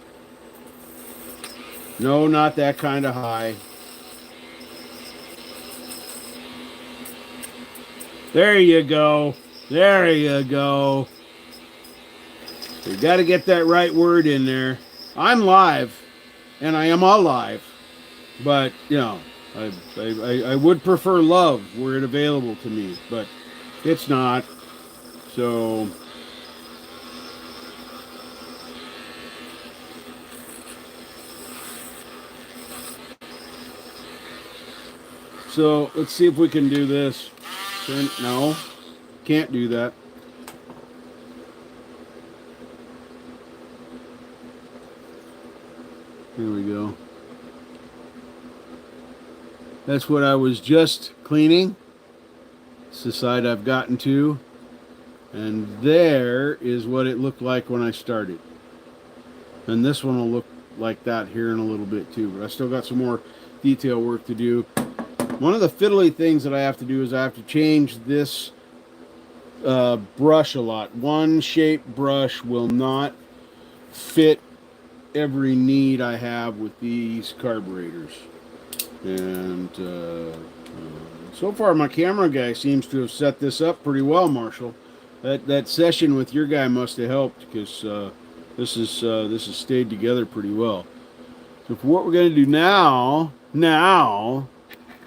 No, not that kind of high. There you go. There you go. You got to get that right word in there. I'm live, and I am alive. But, you know, I would prefer love were it available to me, but it's not. So let's see if we can do this. No, can't do that. There we go. That's what I was just cleaning. It's the side I've gotten to. And there is what it looked like when I started. And this one will look like that here in a little bit too. But I still got some more detail work to do. One of the fiddly things that I have to do is I have to change this brush a lot. One shape brush will not fit every need I have with these carburetors. And so far my camera guy seems to have set this up pretty well, Marshall. That session with your guy must have helped, because this has stayed together pretty well. So for what we're going to do now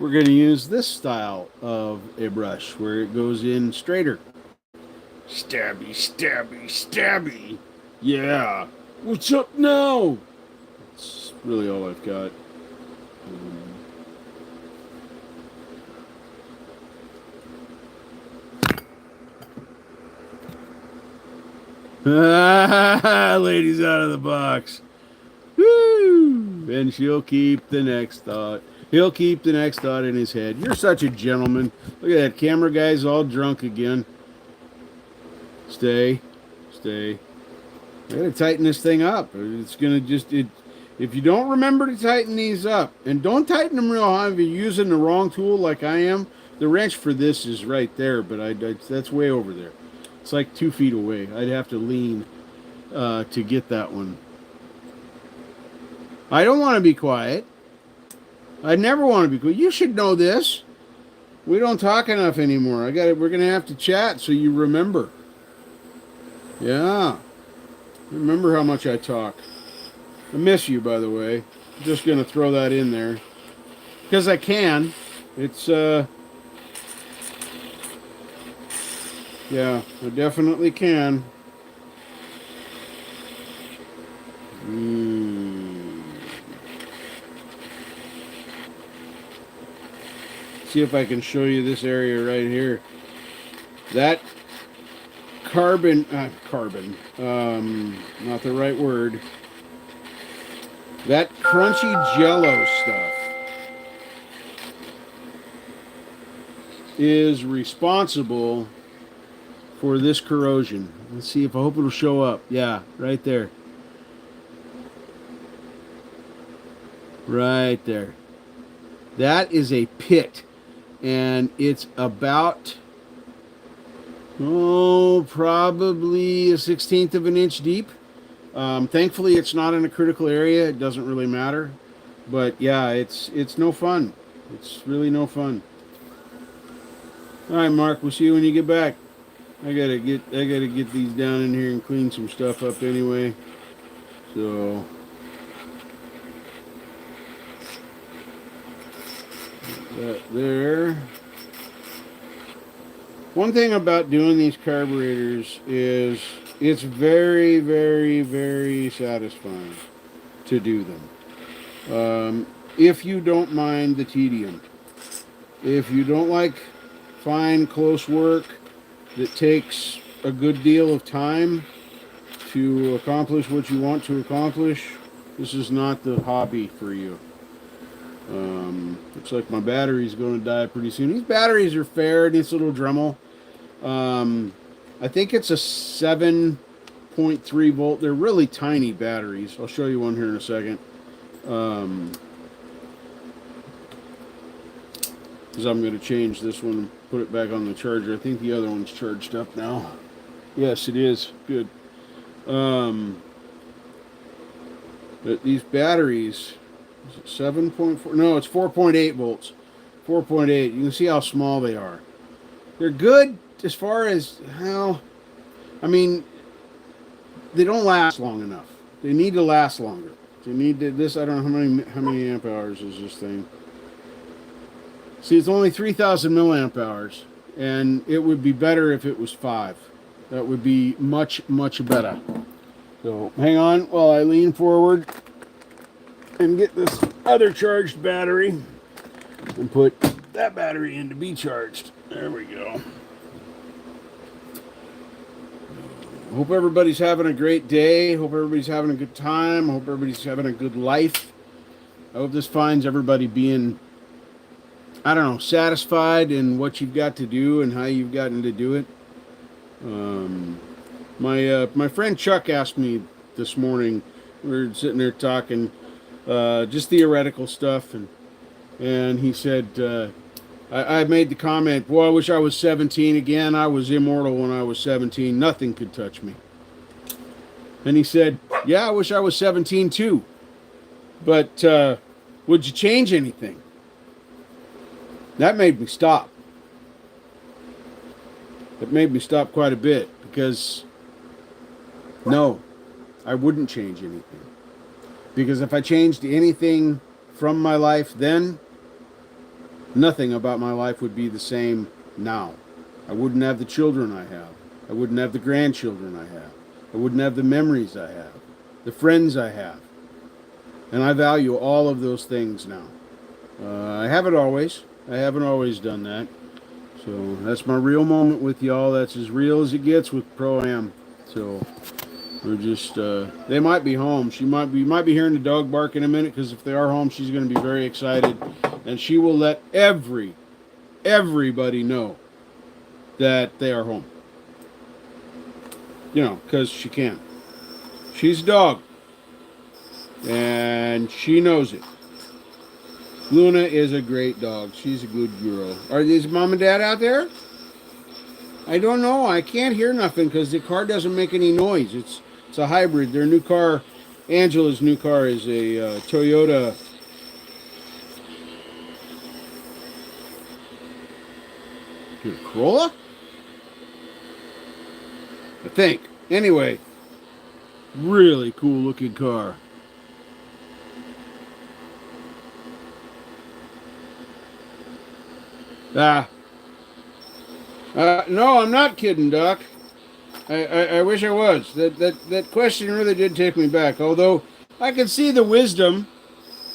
we're going to use this style of a brush where it goes in straighter. Stabby, stabby, stabby. Yeah. What's up now? That's really all I've got. Ladies out of the box. Woo! And she'll keep the next thought. He'll keep the next thought in his head. You're such a gentleman. Look at that. Camera guy's all drunk again. Stay. I gotta tighten this thing up. It's gonna if you don't remember to tighten these up, and don't tighten them real high if you're using the wrong tool like I am. The wrench for this is right there, but that's way over there. It's like 2 feet away. I'd have to lean to get that one. I don't want to be quiet. I never want to be quiet. You should know this. We don't talk enough anymore. We're gonna have to chat so you remember. Yeah. Remember how much I talk. I miss you, by the way. I'm just gonna throw that in there because I can. It's Yeah, I definitely can. Mm. See if I can show you this area right here. That not the right word. That crunchy jello stuff is responsible for this corrosion. Let's see if I hope it'll show up. Yeah, right there. Right there. That is a pit. And it's about, probably a 1/16 of an inch deep. Thankfully, it's not in a critical area. It doesn't really matter. But yeah, it's no fun. It's really no fun. All right, Mark. We'll see you when you get back. I gotta get these down in here and clean some stuff up anyway. So that there. One thing about doing these carburetors is it's very, very, very satisfying to do them. If you don't mind the tedium, if you don't like fine, close work that takes a good deal of time to accomplish what you want to accomplish, this is not the hobby for you. Looks like my battery's going to die pretty soon. These batteries are fair, this little Dremel. I think it's a 7.3 volt. They're really tiny batteries. I'll show you one here in a second. Because I'm going to change this one and put it back on the charger. I think the other one's charged up now. Yes, it is. Good. But these batteries, is it 7.4? No, it's 4.8 volts. 4.8. You can see how small they are. They're good as far as how, I mean, they don't last long enough. They need to last longer. They need to, this, I don't know how many amp hours is this thing. See, it's only 3,000 milliamp hours, and it would be better if it was 5. That would be much, much better. So hang on while I lean forward and get this other charged battery and put that battery in to be charged. There we go. Hope everybody's having a great day. Hope everybody's having a good time. Hope everybody's having a good life. I hope this finds everybody being, I don't know, satisfied in what you've got to do and how you've gotten to do it. My friend Chuck asked me this morning. We were sitting there talking, just theoretical stuff, and he said, I made the comment, boy, I wish I was 17 again. I was immortal when I was 17. Nothing could touch me. And he said, yeah, I wish I was 17 too. But would you change anything? That made me stop. It made me stop quite a bit because, no, I wouldn't change anything. Because if I changed anything from my life then, nothing about my life would be the same now. I wouldn't have the children I have. I wouldn't have the grandchildren I have. I wouldn't have the memories I have, the friends I have. And I value all of those things now. I haven't always done that. So that's my real moment with y'all. That's as real as it gets with Pro-Am. So we're just, they might be home. We might be hearing the dog bark in a minute, because if they are home, she's going to be very excited. And she will let everybody know that they are home. You know, because she can. She's a dog. And she knows it. Luna is a great dog. She's a good girl. Are these mom and dad out there? I don't know. I can't hear nothing because the car doesn't make any noise. It's a hybrid. Their new car, Angela's new car, is a Toyota. Corolla? I think. Anyway, really cool looking car. No, I'm not kidding, Doc. I wish I was. That question really did take me back. Although I could see the wisdom,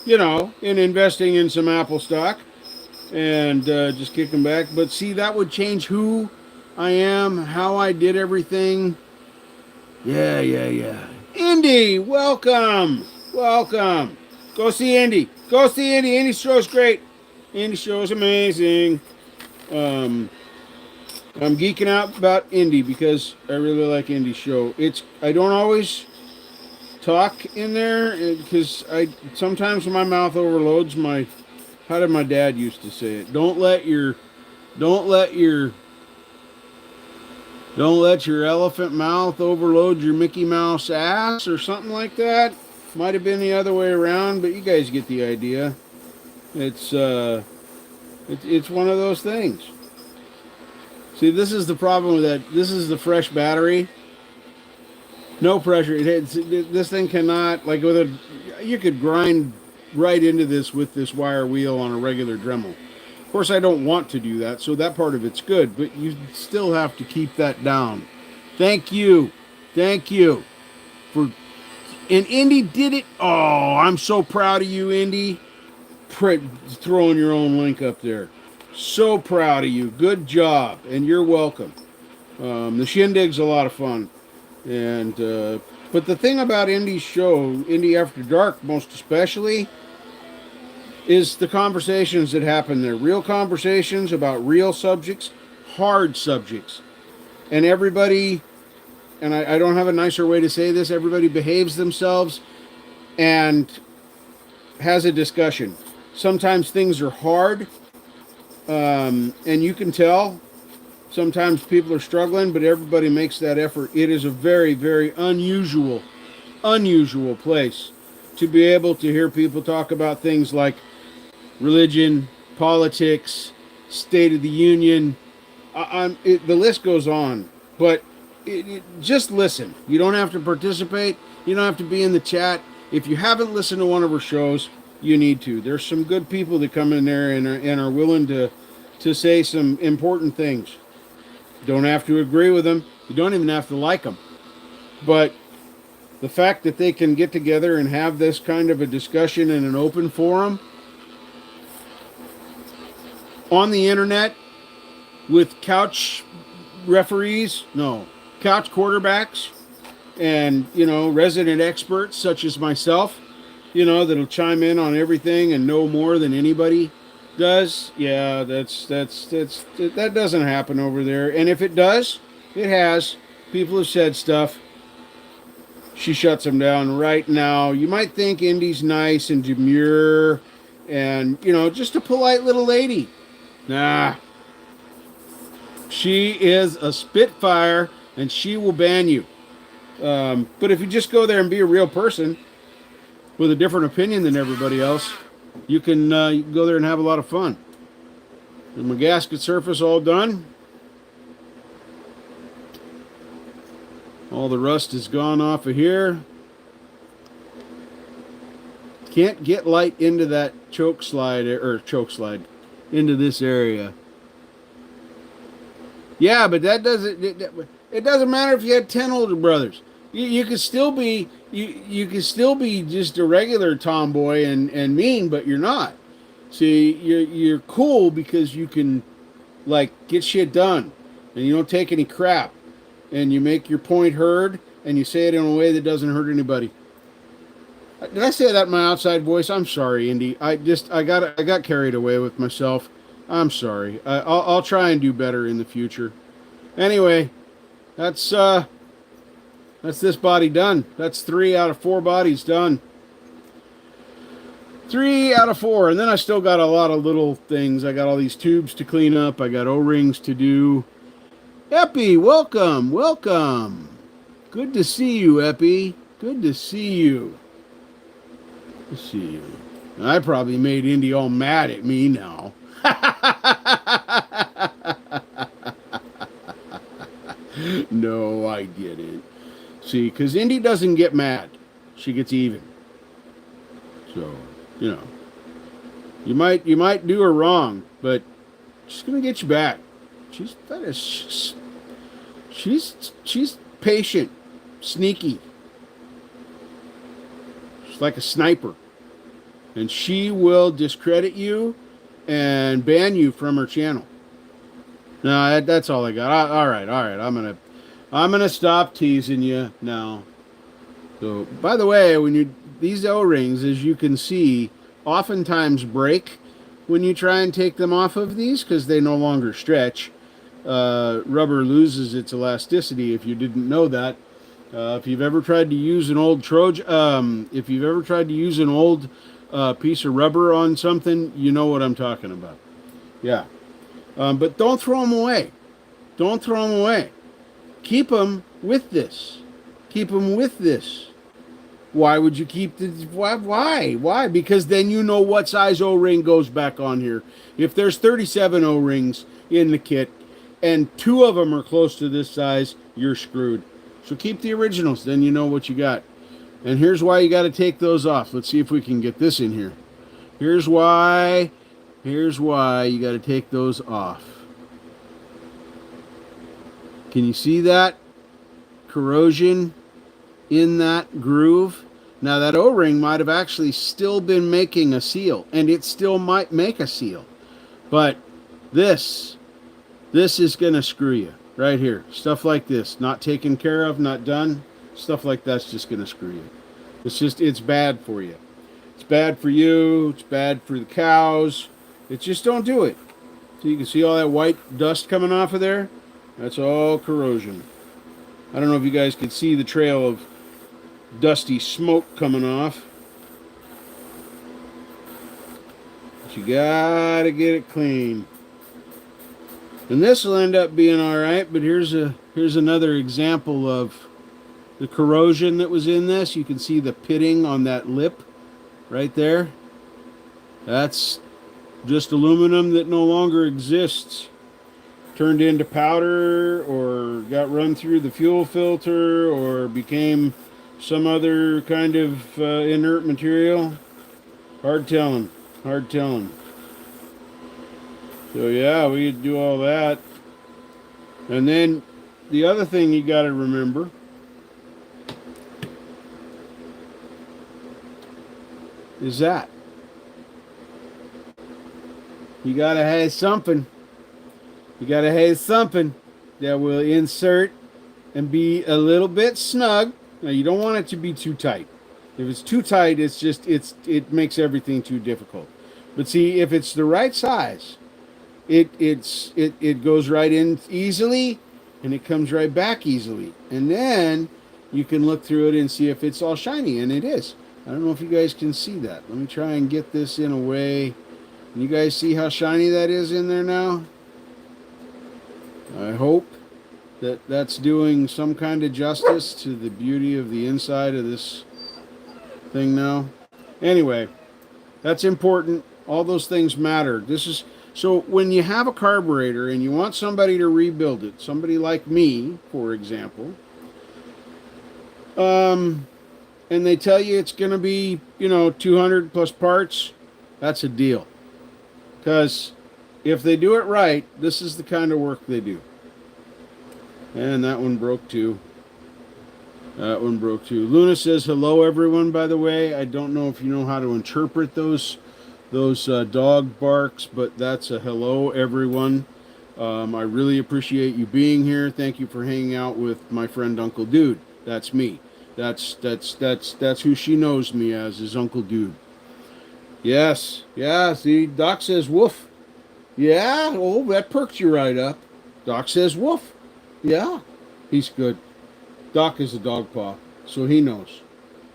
in investing in some Apple stock and just kicking back. But see, that would change who I am, how I did everything. Yeah, yeah, yeah. Indy, welcome, welcome. Go see Indy. Go see Indy. Indy's show's great. Indy's show's amazing. Um, I'm geeking out about Indy because I really like Indy's show. I don't always talk in there because I sometimes my mouth overloads. How did my dad used to say it? Don't let your don't let your elephant mouth overload your Mickey Mouse ass or something like that. Might have been the other way around, but you guys get the idea. It's it's one of those things. See, this is the problem with that. This is the fresh battery. No pressure. This thing cannot, like with you could grind right into this with this wire wheel on a regular Dremel. Of course, I don't want to do that, so that part of it's good, but you still have to keep that down. Thank you. Thank you. And Indy did it. Oh, I'm so proud of you, Indy. Throwing your own link up there. So proud of you. Good job, and you're welcome. The shindig's a lot of fun. And but the thing about Indy's show, Indy After Dark most especially, is the conversations that happen there. Real conversations about real subjects, hard subjects. And everybody, and I don't have a nicer way to say this, everybody behaves themselves and has a discussion. Sometimes things are hard, and you can tell. Sometimes people are struggling, but everybody makes that effort. It is a very, very unusual place to be able to hear people talk about things like religion, politics, State of the Union. The list goes on, but just listen. You don't have to participate. You don't have to be in the chat. If you haven't listened to one of her shows, you need to. There's some good people that come in there and are willing to say some important things. Don't have to agree with them. You don't even have to like them. But the fact that they can get together and have this kind of a discussion in an open forum on the internet with couch quarterbacks and, resident experts such as myself, that'll chime in on everything and know more than anybody does. Yeah, that doesn't happen over there. And if it does, it has. People have said stuff. She shuts them down right now. You might think Indy's nice and demure and, just a polite little lady. Nah. She is a spitfire and she will ban you. But if you just go there and be a real person with a different opinion than everybody else, you can go there and have a lot of fun. And my gasket surface all done. All the rust is gone off of here. Can't get light into that choke slide into this area. Yeah, but that doesn't. It doesn't matter if you had 10 older brothers. You could still be you could still be just a regular tomboy and mean, but you're not. See, you're cool because you can get shit done, and you don't take any crap, and you make your point heard, and you say it in a way that doesn't hurt anybody. Did I say that in my outside voice? I'm sorry, Indy. I got carried away with myself. I'm sorry. I'll try and do better in the future. Anyway, that's this body done. That's 3 out of 4 bodies done. 3 out of 4. And then I still got a lot of little things. I got all these tubes to clean up. I got O-rings to do. Epi, welcome. Welcome. Good to see you, Epi. Good to see you. Good to see you. I probably made Indy all mad at me now. No, I didn't. See, because Indy doesn't get mad. She gets even. So, you might do her wrong, but she's going to get you back. She's patient, sneaky. She's like a sniper, and she will discredit you and ban you from her channel. No, that's all I got. All right. I'm gonna stop teasing you now. So, by the way, these O-rings, as you can see, oftentimes break when you try and take them off of these because they no longer stretch. Rubber loses its elasticity. If you didn't know that, if you've ever tried to use an old if you've ever tried to use an old piece of rubber on something, you know what I'm talking about. Yeah, but don't throw them away. Don't throw them away. Keep them with this. Keep them with this. Why would you keep the why? Because then you know what size O-ring goes back on here. If there's 37 O-rings in the kit and 2 of them are close to this size, you're screwed. So keep the originals, then you know what you got. And here's why you got to take those off. Let's see if we can get this in here. Here's why you got to take those off. Can you see that? Corrosion in that groove. Now that O-ring might have actually still been making a seal, and it still might make a seal. But this is going to screw you right here. Stuff like this, not taken care of, not done. Stuff like that's just going to screw you. It's bad for you. It's bad for you. It's bad for the cows. It's just don't do it. So you can see all that white dust coming off of there. That's all corrosion. I don't know if you guys can see the trail of dusty smoke coming off. But you gotta get it clean. And this will end up being alright, but here's another example of the corrosion that was in this. You can see the pitting on that lip right there. That's just aluminum that no longer exists. Turned into powder or got run through the fuel filter or became some other kind of inert material. Hard telling. So yeah, we do all that. And then the other thing you got to remember is that you got to have something. You got to have something that will insert and be a little bit snug. Now, you don't want it to be too tight. If it's too tight, it makes everything too difficult. But see, if it's the right size, it goes right in easily and it comes right back easily. And then you can look through it and see if it's all shiny, and it is. I don't know if you guys can see that. Let me try and get this in a way. Can you guys see how shiny that is in there now? I hope that that's doing some kind of justice to the beauty of the inside of this thing now. Anyway, that's important. All those things matter. So when you have a carburetor and you want somebody to rebuild it, somebody like me, for example, and they tell you it's going to be, 200 plus parts, that's a deal. Because if they do it right, this is the kind of work they do. And that one broke too. Luna says hello, everyone, by the way. I don't know if you know how to interpret those dog barks, but that's a hello, everyone. I really appreciate you being here. Thank you for hanging out with my friend Uncle Dude. That's me. That's who she knows me as, is Uncle Dude. Yes. Yeah, see, Doc says woof. Yeah, oh, that perks you right up. Doc says woof. Yeah, he's good. Doc is a dog paw, so he knows.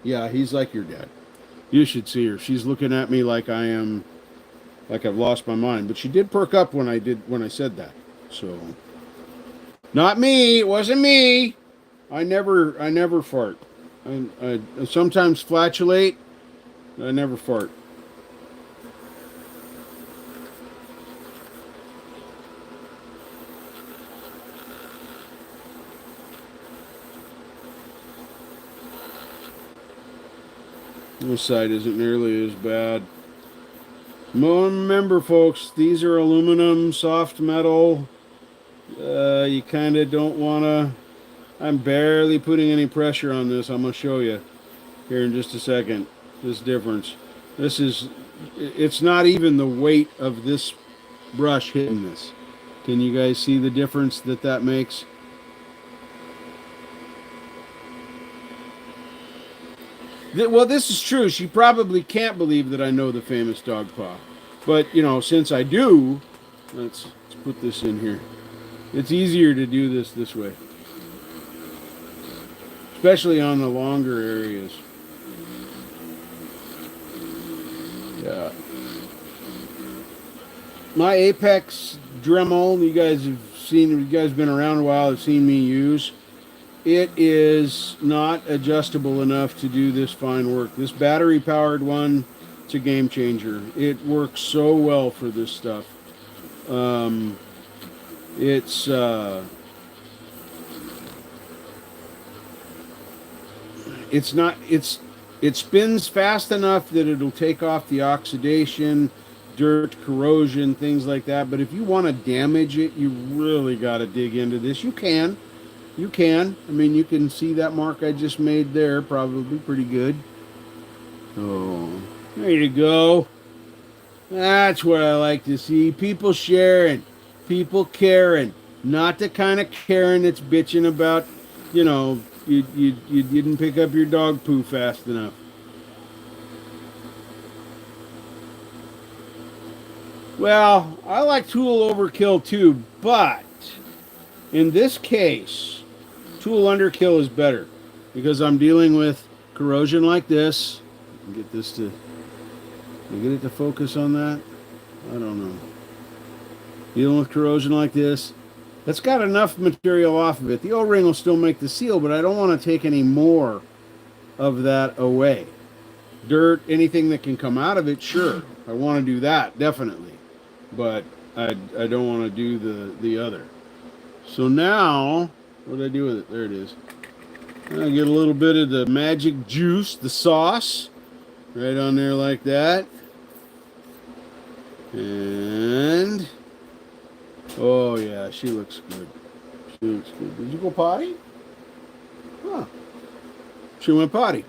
Yeah, he's like your dad. You should see her. She's looking at me like I've lost my mind. But she did perk up when I said that. So, not me. It wasn't me. I never fart. I sometimes flatulate. I never fart. This side isn't nearly as bad. Remember, folks, these are aluminum, soft metal. You kind of don't want to. I'm barely putting any pressure on this. I'm going to show you here in just a second this difference. This is, it's not even the weight of this brush hitting this. Can you guys see the difference that makes? Well, this is true. She probably can't believe that I know the famous dog paw. But, you know, since I do, let's put this in here. It's easier to do this way. Especially on the longer areas. Yeah. My Apex Dremel, you guys have seen, you guys been around a while, have seen me use. It is not adjustable enough to do this fine work. This battery powered one, it's a game changer. It works so well for this stuff. It's not, it spins fast enough that it'll take off the oxidation, dirt, corrosion, things like that. But if you want to damage it, you really got to dig into this. You can. I mean, you can see that mark I just made there, probably pretty good. Oh, there you go. That's what I like to see. People sharing, people caring. Not the kind of caring that's bitching about, you know, you didn't pick up your dog poo fast enough. Well, I like tool overkill too, but in this case, tool underkill is better because I'm dealing with corrosion like this. Get this to, get it to focus on that. I don't know. Dealing with corrosion like this. That's got enough material off of it. The O-ring will still make the seal, but I don't want to take any more of that away. Dirt, anything that can come out of it, sure. I want to do that, definitely. But I don't want to do the other. So now, what did I do with it? There it is. I get a little bit of the magic juice, the sauce, right on there like that. And, oh yeah, she looks good. She looks good. Did you go potty? Huh. She went potty.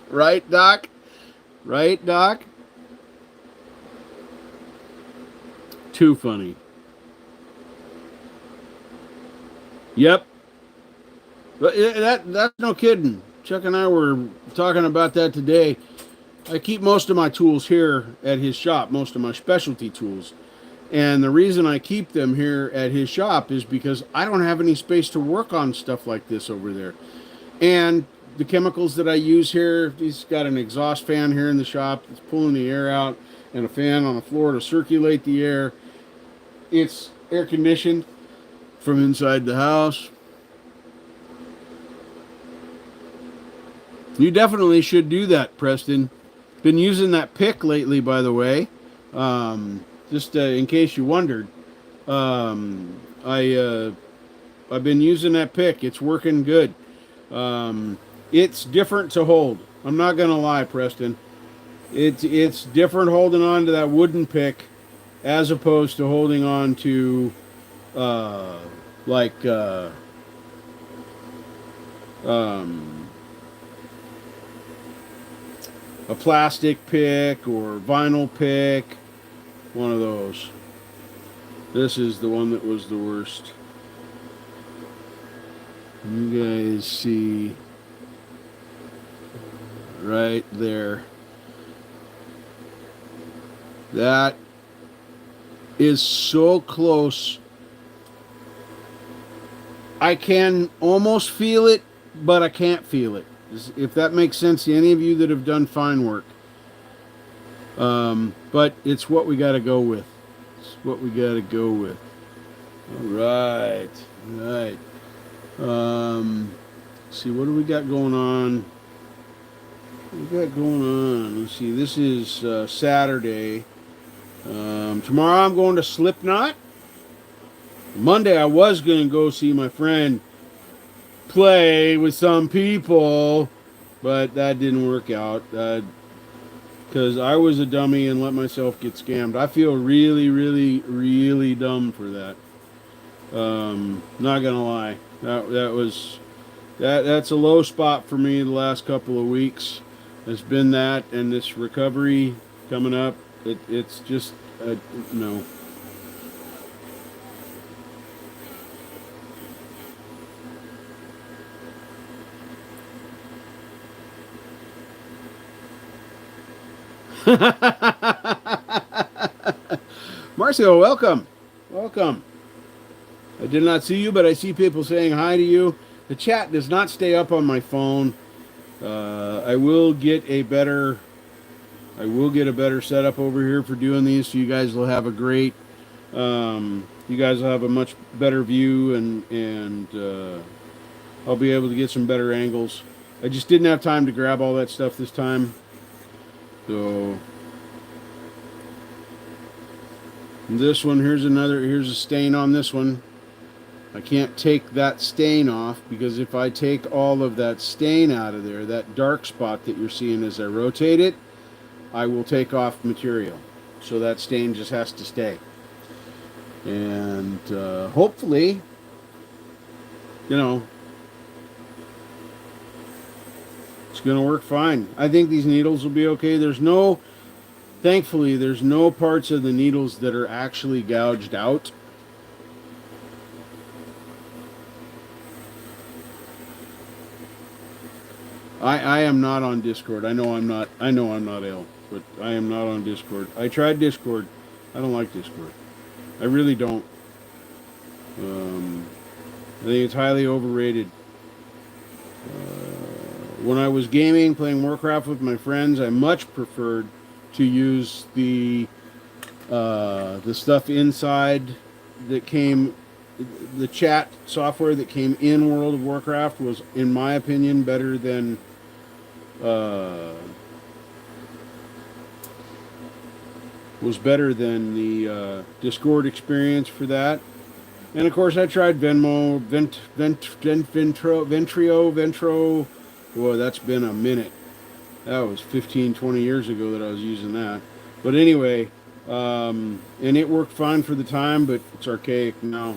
Right, Doc? Right, Doc? Too funny. Yep. But that's no kidding. Chuck and I were talking about that today. I keep most of my tools here at his shop, most of my specialty tools. And the reason I keep them here at his shop is because I don't have any space to work on stuff like this over there. And the chemicals that I use here, he's got an exhaust fan here in the shop. It's pulling the air out and a fan on the floor to circulate the air. It's air conditioned from inside the house. You definitely should do that, Preston. Been using that pick lately, by the way. Just in case you wondered, I've been using that pick. It's working good. It's different to hold. I'm not gonna lie, Preston. It's different holding on to that wooden pick as opposed to holding on to a plastic pick or vinyl pick. One of those. This is the one that was the worst. You guys see right there. That is so close. I can almost feel it, but I can't feel it. If that makes sense to any of you that have done fine work. But it's what we got to go with. It's what we got to go with. All right. All right. See, what do we got going on? What we got going on? Let's see. This is Saturday. Tomorrow I'm going to Slipknot. Monday I was going to go see my friend play with some people, but that didn't work out because I was a dummy and let myself get scammed. I feel really, really, really dumb for that. Not gonna lie, that's a low spot for me the last couple of weeks. It's been that and this recovery coming up. It's just no. Marcio, welcome. Welcome. I did not see you, but I see people saying hi to you. The chat does not stay up on my phone. I will get a better setup over here for doing these, so you guys will have a great you guys will have a much better view, and I'll be able to get some better angles. I just didn't have time to grab all that stuff this time. So this one, here's a stain on this one. I can't take that stain off because if I take all of that stain out of there, that dark spot that you're seeing as I rotate it, I will take off material. So that stain just has to stay. And hopefully, you know, it's going to work fine. I think these needles will be okay. Thankfully, there's no parts of the needles that are actually gouged out. I am not on Discord. I know I'm not ill, but I am not on Discord. I tried Discord. I don't like Discord. I really don't. I think it's highly overrated. When I was gaming, playing Warcraft with my friends, I much preferred to use the stuff inside that came, the chat software that came in World of Warcraft was, in my opinion, better than the Discord experience for that. And of course, I tried Venmo, Ventro. Boy, that's been a minute. That was 15, 20 years ago that I was using that. But anyway, and it worked fine for the time, but it's archaic now.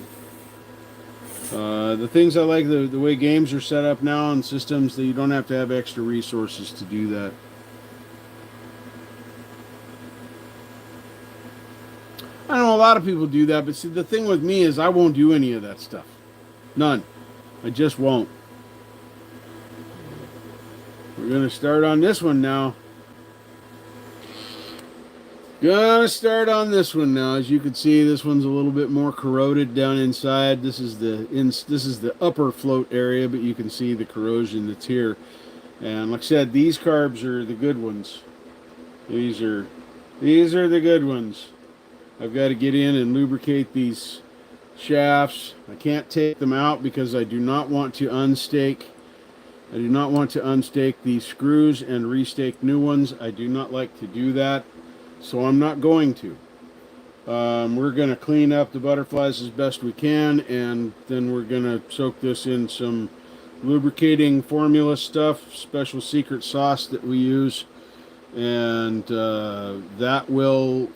The things I like, the way games are set up now on systems, that you don't have to have extra resources to do that. I know a lot of people do that, but see, the thing with me is I won't do any of that stuff. None. I just won't. We're going to start on this one now. As you can see, this one's a little bit more corroded down inside. This is the upper float area, but you can see the corrosion that's here. And like I said, these carbs are the good ones. These are the good ones. I've got to get in and lubricate these shafts. I can't take them out because I do not want to unstake. I do not want to unstake these screws and restake new ones. I do not like to do that, so I'm not going to. We're going to clean up the butterflies as best we can, and then we're going to soak this in some lubricating formula stuff, special secret sauce that we use, and that will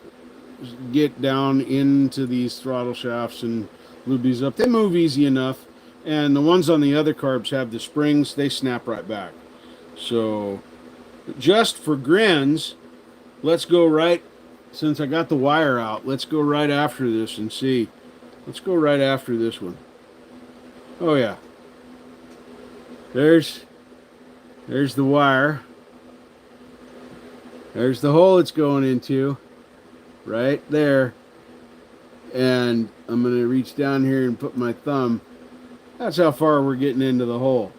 get down into these throttle shafts and lube these up. They move easy enough, and the ones on the other carbs have the springs. They snap right back. So just for grins, let's go right, since I got the wire out, let's go right after this and see. Let's go right after this one. Oh yeah, there's the wire. There's the hole it's going into right there, and I'm going to reach down here and put my thumb. That's how far we're getting into the hole.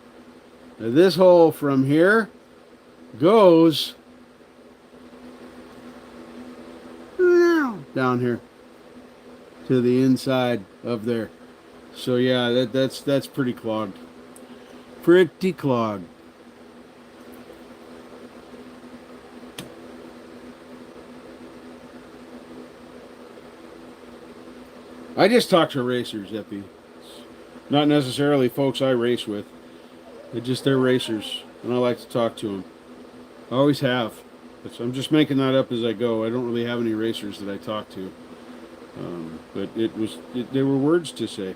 Now this hole from here goes down here to the inside of there. So yeah, that's pretty clogged. Pretty clogged. I just talk to racers, Epi. Not necessarily folks I race with. They're racers, and I like to talk to them. I always have. I'm just making that up as I go. I don't really have any racers that I talk to. But they were words to say.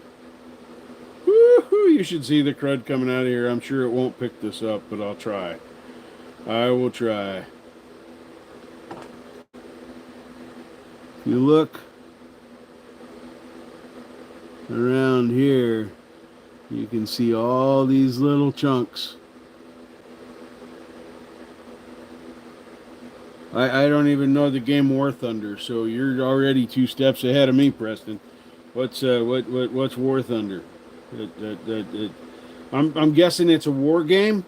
Woo-hoo, you should see the crud coming out of here. I'm sure it won't pick this up, but I'll try. I will try. If you look around here, you can see all these little chunks. I don't even know the game War Thunder, so you're already 2 steps ahead of me, Preston. What's War Thunder? I'm guessing it's a war game.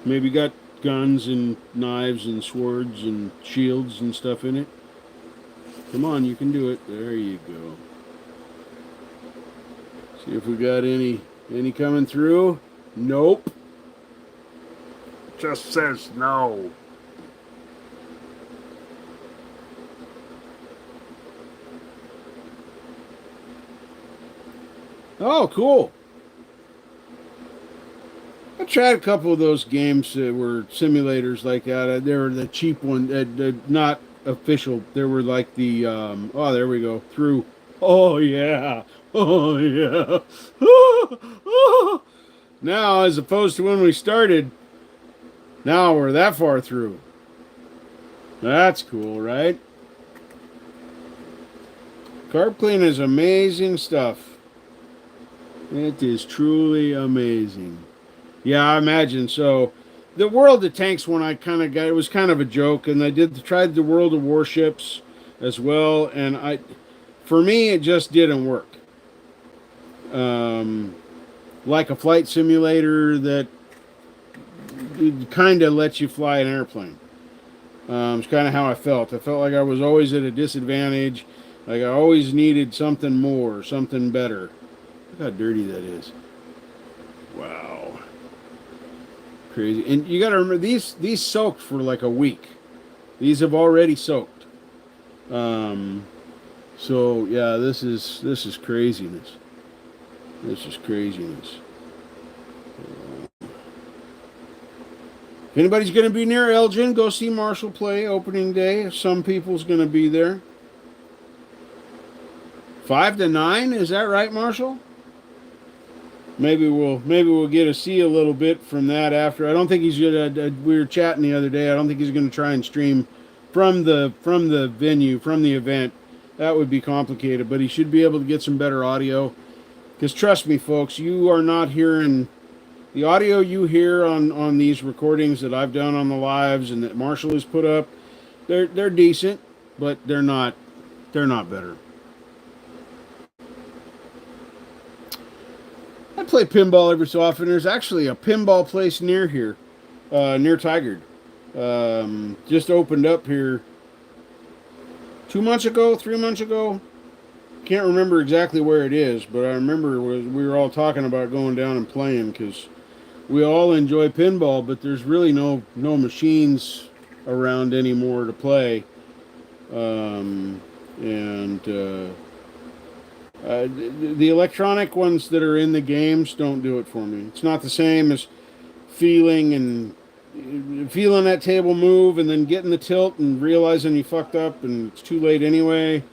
Maybe got guns and knives and swords and shields and stuff in it. Come on, you can do it. There you go. See if we got any coming through. Nope. Just says no. Oh, cool. I tried a couple of those games that were simulators like that. They were the cheap one, not official. They were like the, oh, there we go. Through. Oh, yeah. Oh, yeah. Now, as opposed to when we started, now we're that far through. That's cool, right? Carb Clean is amazing stuff. It is truly amazing. Yeah, I imagine so. The World of Tanks one I kind of got, it was kind of a joke, and I tried the World of Warships as well, and for me it just didn't work. Like a flight simulator that kind of lets you fly an airplane. It's kind of how I felt. I felt like I was always at a disadvantage, like I always needed something more, something better. Look how dirty that is. Wow. Crazy. And you got to remember, these soaked for like a week. These have already soaked. So yeah, this is craziness. This is craziness. If anybody's going to be near Elgin, go see Marshall play opening day. Some people's going to be there. 5 to 9, is that right, Marshall? Maybe we'll get to see a little bit from that after. I don't think he's gonna. We were chatting the other day. I don't think he's going to try and stream from the venue, from the event. That would be complicated, but he should be able to get some better audio. Because trust me, folks, you are not hearing the audio you hear on these recordings that I've done on the lives and that Marshall has put up. They're decent, but they're not better. I play pinball every so often. There's actually a pinball place near here, near Tigard. Just opened up here 2 months ago, 3 months ago. Can't remember exactly where it is, but I remember we were all talking about going down and playing because we all enjoy pinball, but there's really no machines around anymore to play. The electronic ones that are in the games don't do it for me. It's not the same as feeling that table move and then getting the tilt and realizing you fucked up and it's too late anyway.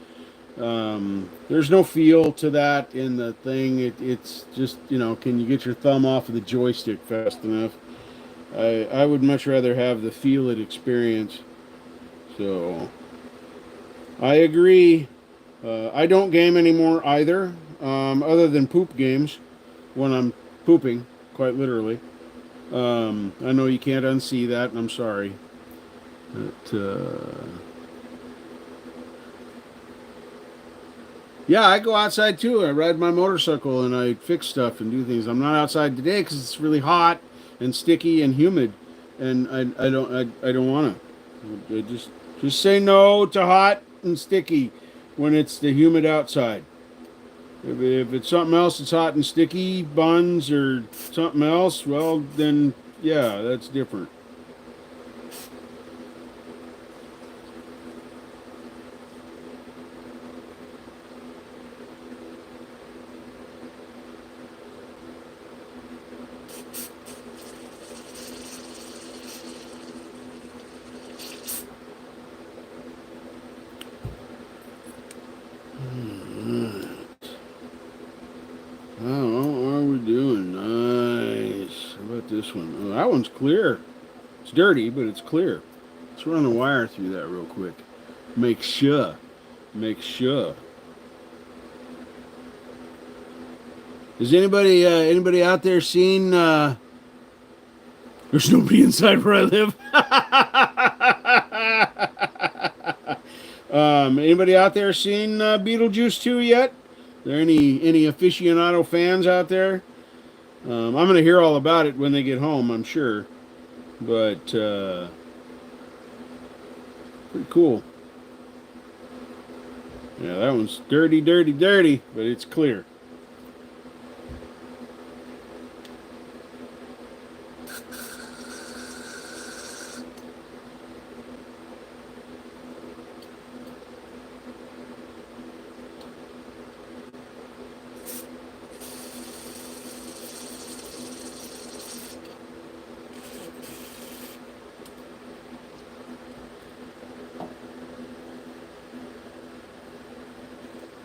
There's no feel to that in the thing. It's just, can you get your thumb off of the joystick fast enough? I would much rather have the feel it experience. So I agree. I don't game anymore either, other than poop games when I'm pooping, quite literally. I know you can't unsee that, and I'm sorry. But, yeah, I go outside too. I ride my motorcycle and I fix stuff and do things. I'm not outside today because it's really hot and sticky and humid, and I don't want to. Just say no to hot and sticky when it's the humid outside. If it's something else that's hot and sticky, buns or something else, well then yeah, that's different. one's clear. It's dirty, but it's clear. Let's run a wire through that real quick. Make sure. Make sure. Has anybody out there seen? There's nobody inside where I live. Anybody out there seen Beetlejuice 2 yet? There any aficionado fans out there? I'm gonna hear all about it when they get home, I'm sure. But pretty cool. Yeah, that one's dirty, dirty, dirty, but it's clear.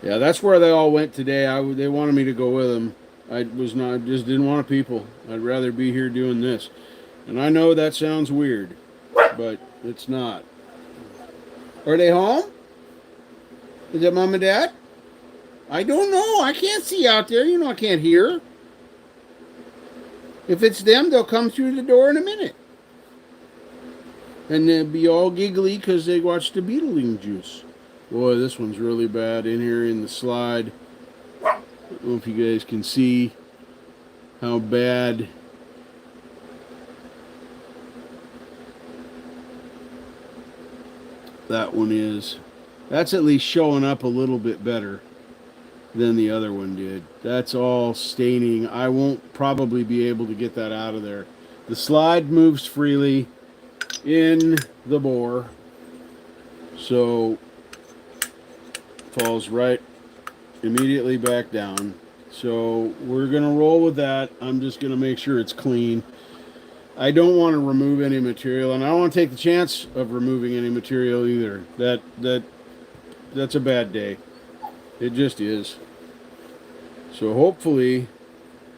Yeah, that's where they all went today. They wanted me to go with them. I just didn't want people. I'd rather be here doing this. And I know that sounds weird, but it's not. Are they home? Is it mom and dad? I don't know. I can't see out there. You know I can't hear. If it's them, they'll come through the door in a minute. And they'll be all giggly because they watched the Beetlejuice. Boy, this one's really bad in here in the slide. I don't know if you guys can see how bad that one is. That's at least showing up a little bit better than the other one did. That's all staining. I won't probably be able to get that out of there. The slide moves freely in the bore, so falls right immediately back down. So we're gonna roll with that. I'm just gonna make sure it's clean. I don't want to remove any material, and I don't want to take the chance of removing any material either. That's a bad day. It just is. So hopefully,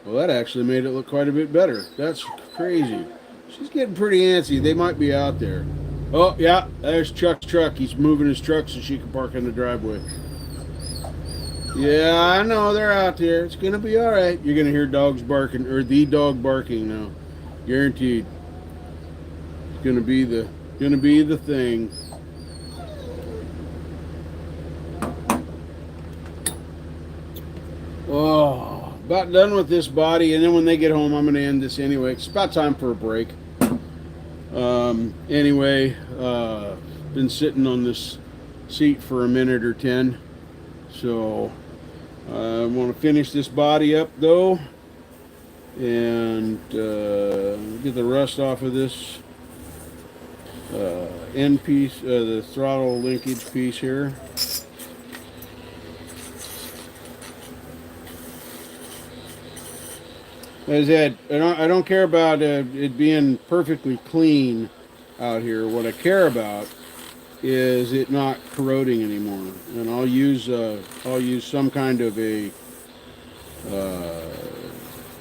well, that actually made it look quite a bit better. That's crazy. She's getting pretty antsy. They might be out there. Oh yeah, there's Chuck's truck. He's moving his truck so she can park in the driveway. Yeah, I know they're out there. It's gonna be all right. You're gonna hear dogs barking, or the dog barking now, guaranteed. It's gonna be the thing. Oh, about done with this body, and then when they get home, I'm gonna end this anyway. It's about time for a break. Anyway, been sitting on this seat for a minute or 10. So I want to finish this body up though, and get the rust off of this end piece, the throttle linkage piece here. As I said, I don't care about it being perfectly clean out here. What I care about is it not corroding anymore, and I'll use some kind of a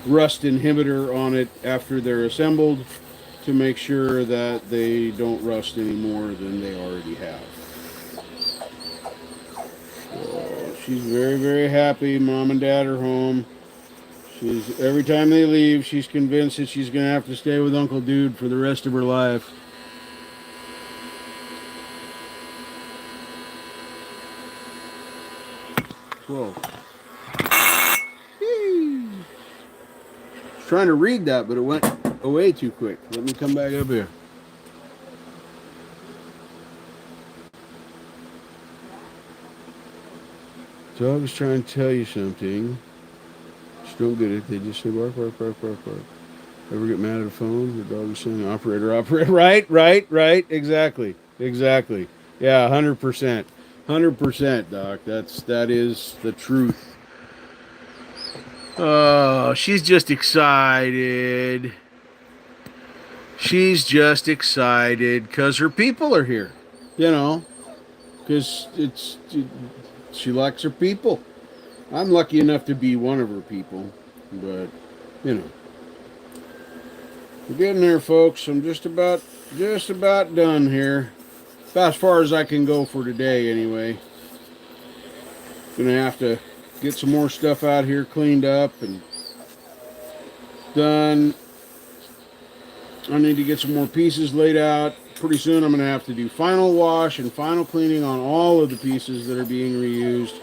rust inhibitor on it after they're assembled to make sure that they don't rust any more than they already have. So she's very, very happy. Mom and Dad are home. Every time they leave, she's convinced that she's gonna have to stay with Uncle Dude for the rest of her life. Whoa. Whee. I was trying to read that, but it went away too quick. Let me come back up here. Dog is trying to tell you something. Just don't get it. They just say bark, bark, bark, bark, bark. Ever get mad at a phone? The dog is saying operator, operator. Right. Exactly. Yeah, 100%. 100%, Doc. That is the truth. Oh, she's just excited. She's just excited because her people are here. You know, because she likes her people. I'm lucky enough to be one of her people, but you know. We're getting there, folks. I'm just about done here. About as far as I can go for today, anyway. Gonna have to get some more stuff out here cleaned up and done. I need to get some more pieces laid out. Pretty soon I'm gonna have to do final wash and final cleaning on all of the pieces that are being reused.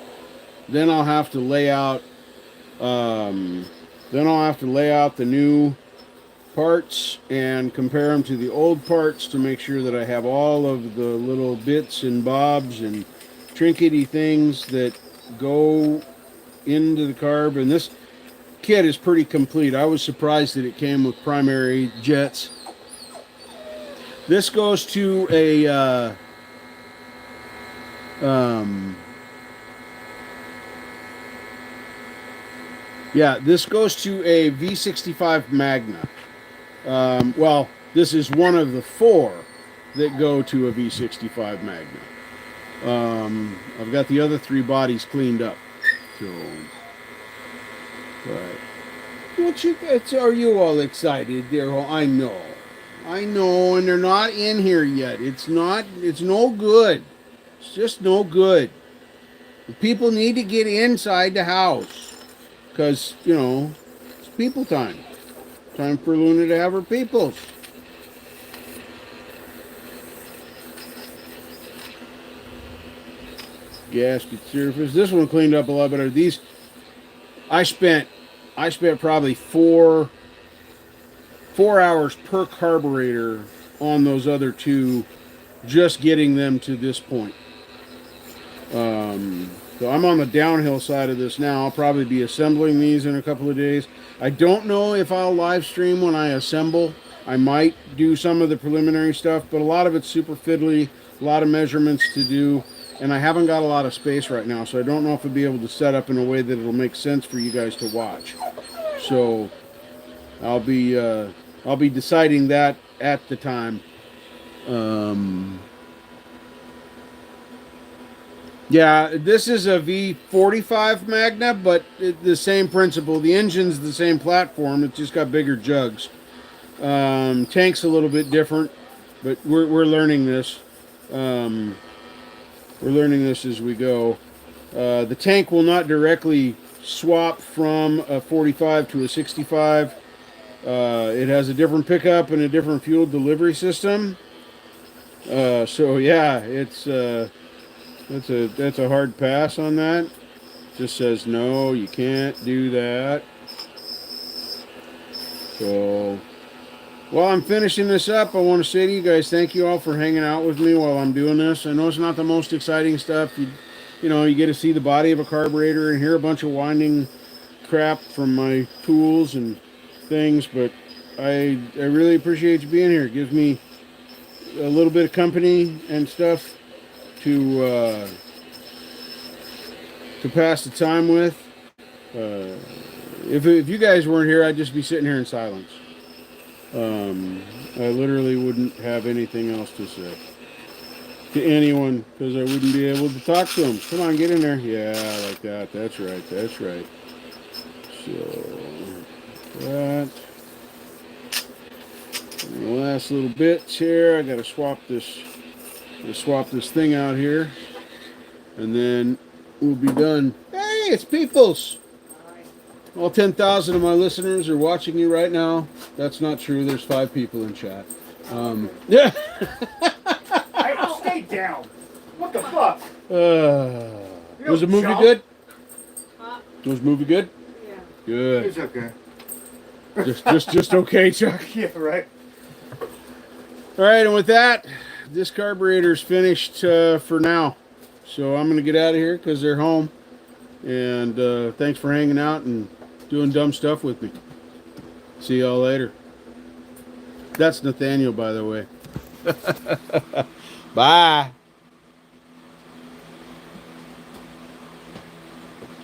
Then I'll have to lay out the new parts and compare them to the old parts to make sure that I have all of the little bits and bobs and trinkety things that go into the carb. And this kit is pretty complete. I was surprised that it came with primary jets. This goes to a this goes to a V65 Magna. Well, this is one of the 4 that go to a V65 Magna. I've got the other 3 bodies cleaned up. So, are you all excited there? I know, and they're not in here yet. It's no good. It's just no good. The people need to get inside the house. Because, it's people time. Time for Luna to have her peoples. Gasket surface. This one cleaned up a lot better. These, I spent probably four hours per carburetor on those other 2, just getting them to this point. So I'm on the downhill side of this now. I'll probably be assembling these in a couple of days. I don't know if I'll live stream when I assemble. I might do some of the preliminary stuff, but a lot of it's super fiddly, a lot of measurements to do, and I haven't got a lot of space right now, so I don't know if I'll be able to set up in a way that it'll make sense for you guys to watch. So I'll be deciding that at the time. Yeah, this is a V45 Magna, but the same principle. The engine's the same platform. It's just got bigger jugs. Tank's a little bit different, but we're learning this. We're learning this as we go. The tank will not directly swap from a 45 to a 65. It has a different pickup and a different fuel delivery system. So yeah, it's that's a hard pass on that. Just says no, you can't do that. So while I'm finishing this up, I want to say to you guys, thank you all for hanging out with me while I'm doing this. I know it's not the most exciting stuff. You get to see the body of a carburetor and hear a bunch of winding crap from my tools and things, but I really appreciate you being here. It gives me a little bit of company and stuff to pass the time with. If you guys weren't here, I'd just be sitting here in silence. I literally wouldn't have anything else to say to anyone because I wouldn't be able to talk to them. Come on, get in there. Yeah, like that. That's right. That's right. So that. And the last little bits here. I got to swap this thing out here, and then we'll be done. Hey, it's Peoples. All 10,000 of my listeners are watching you right now. That's not true. There's 5 people in chat. Yeah. Hey, stay down. What the fuck? Was the movie good? Was the movie good? Yeah. Good. It's okay. Just okay, Chuck. Yeah, right. All right, and with that, this carburetor's finished for now. So I'm going to get out of here because they're home. And thanks for hanging out and doing dumb stuff with me. See y'all later. That's Nathaniel, by the way. Bye.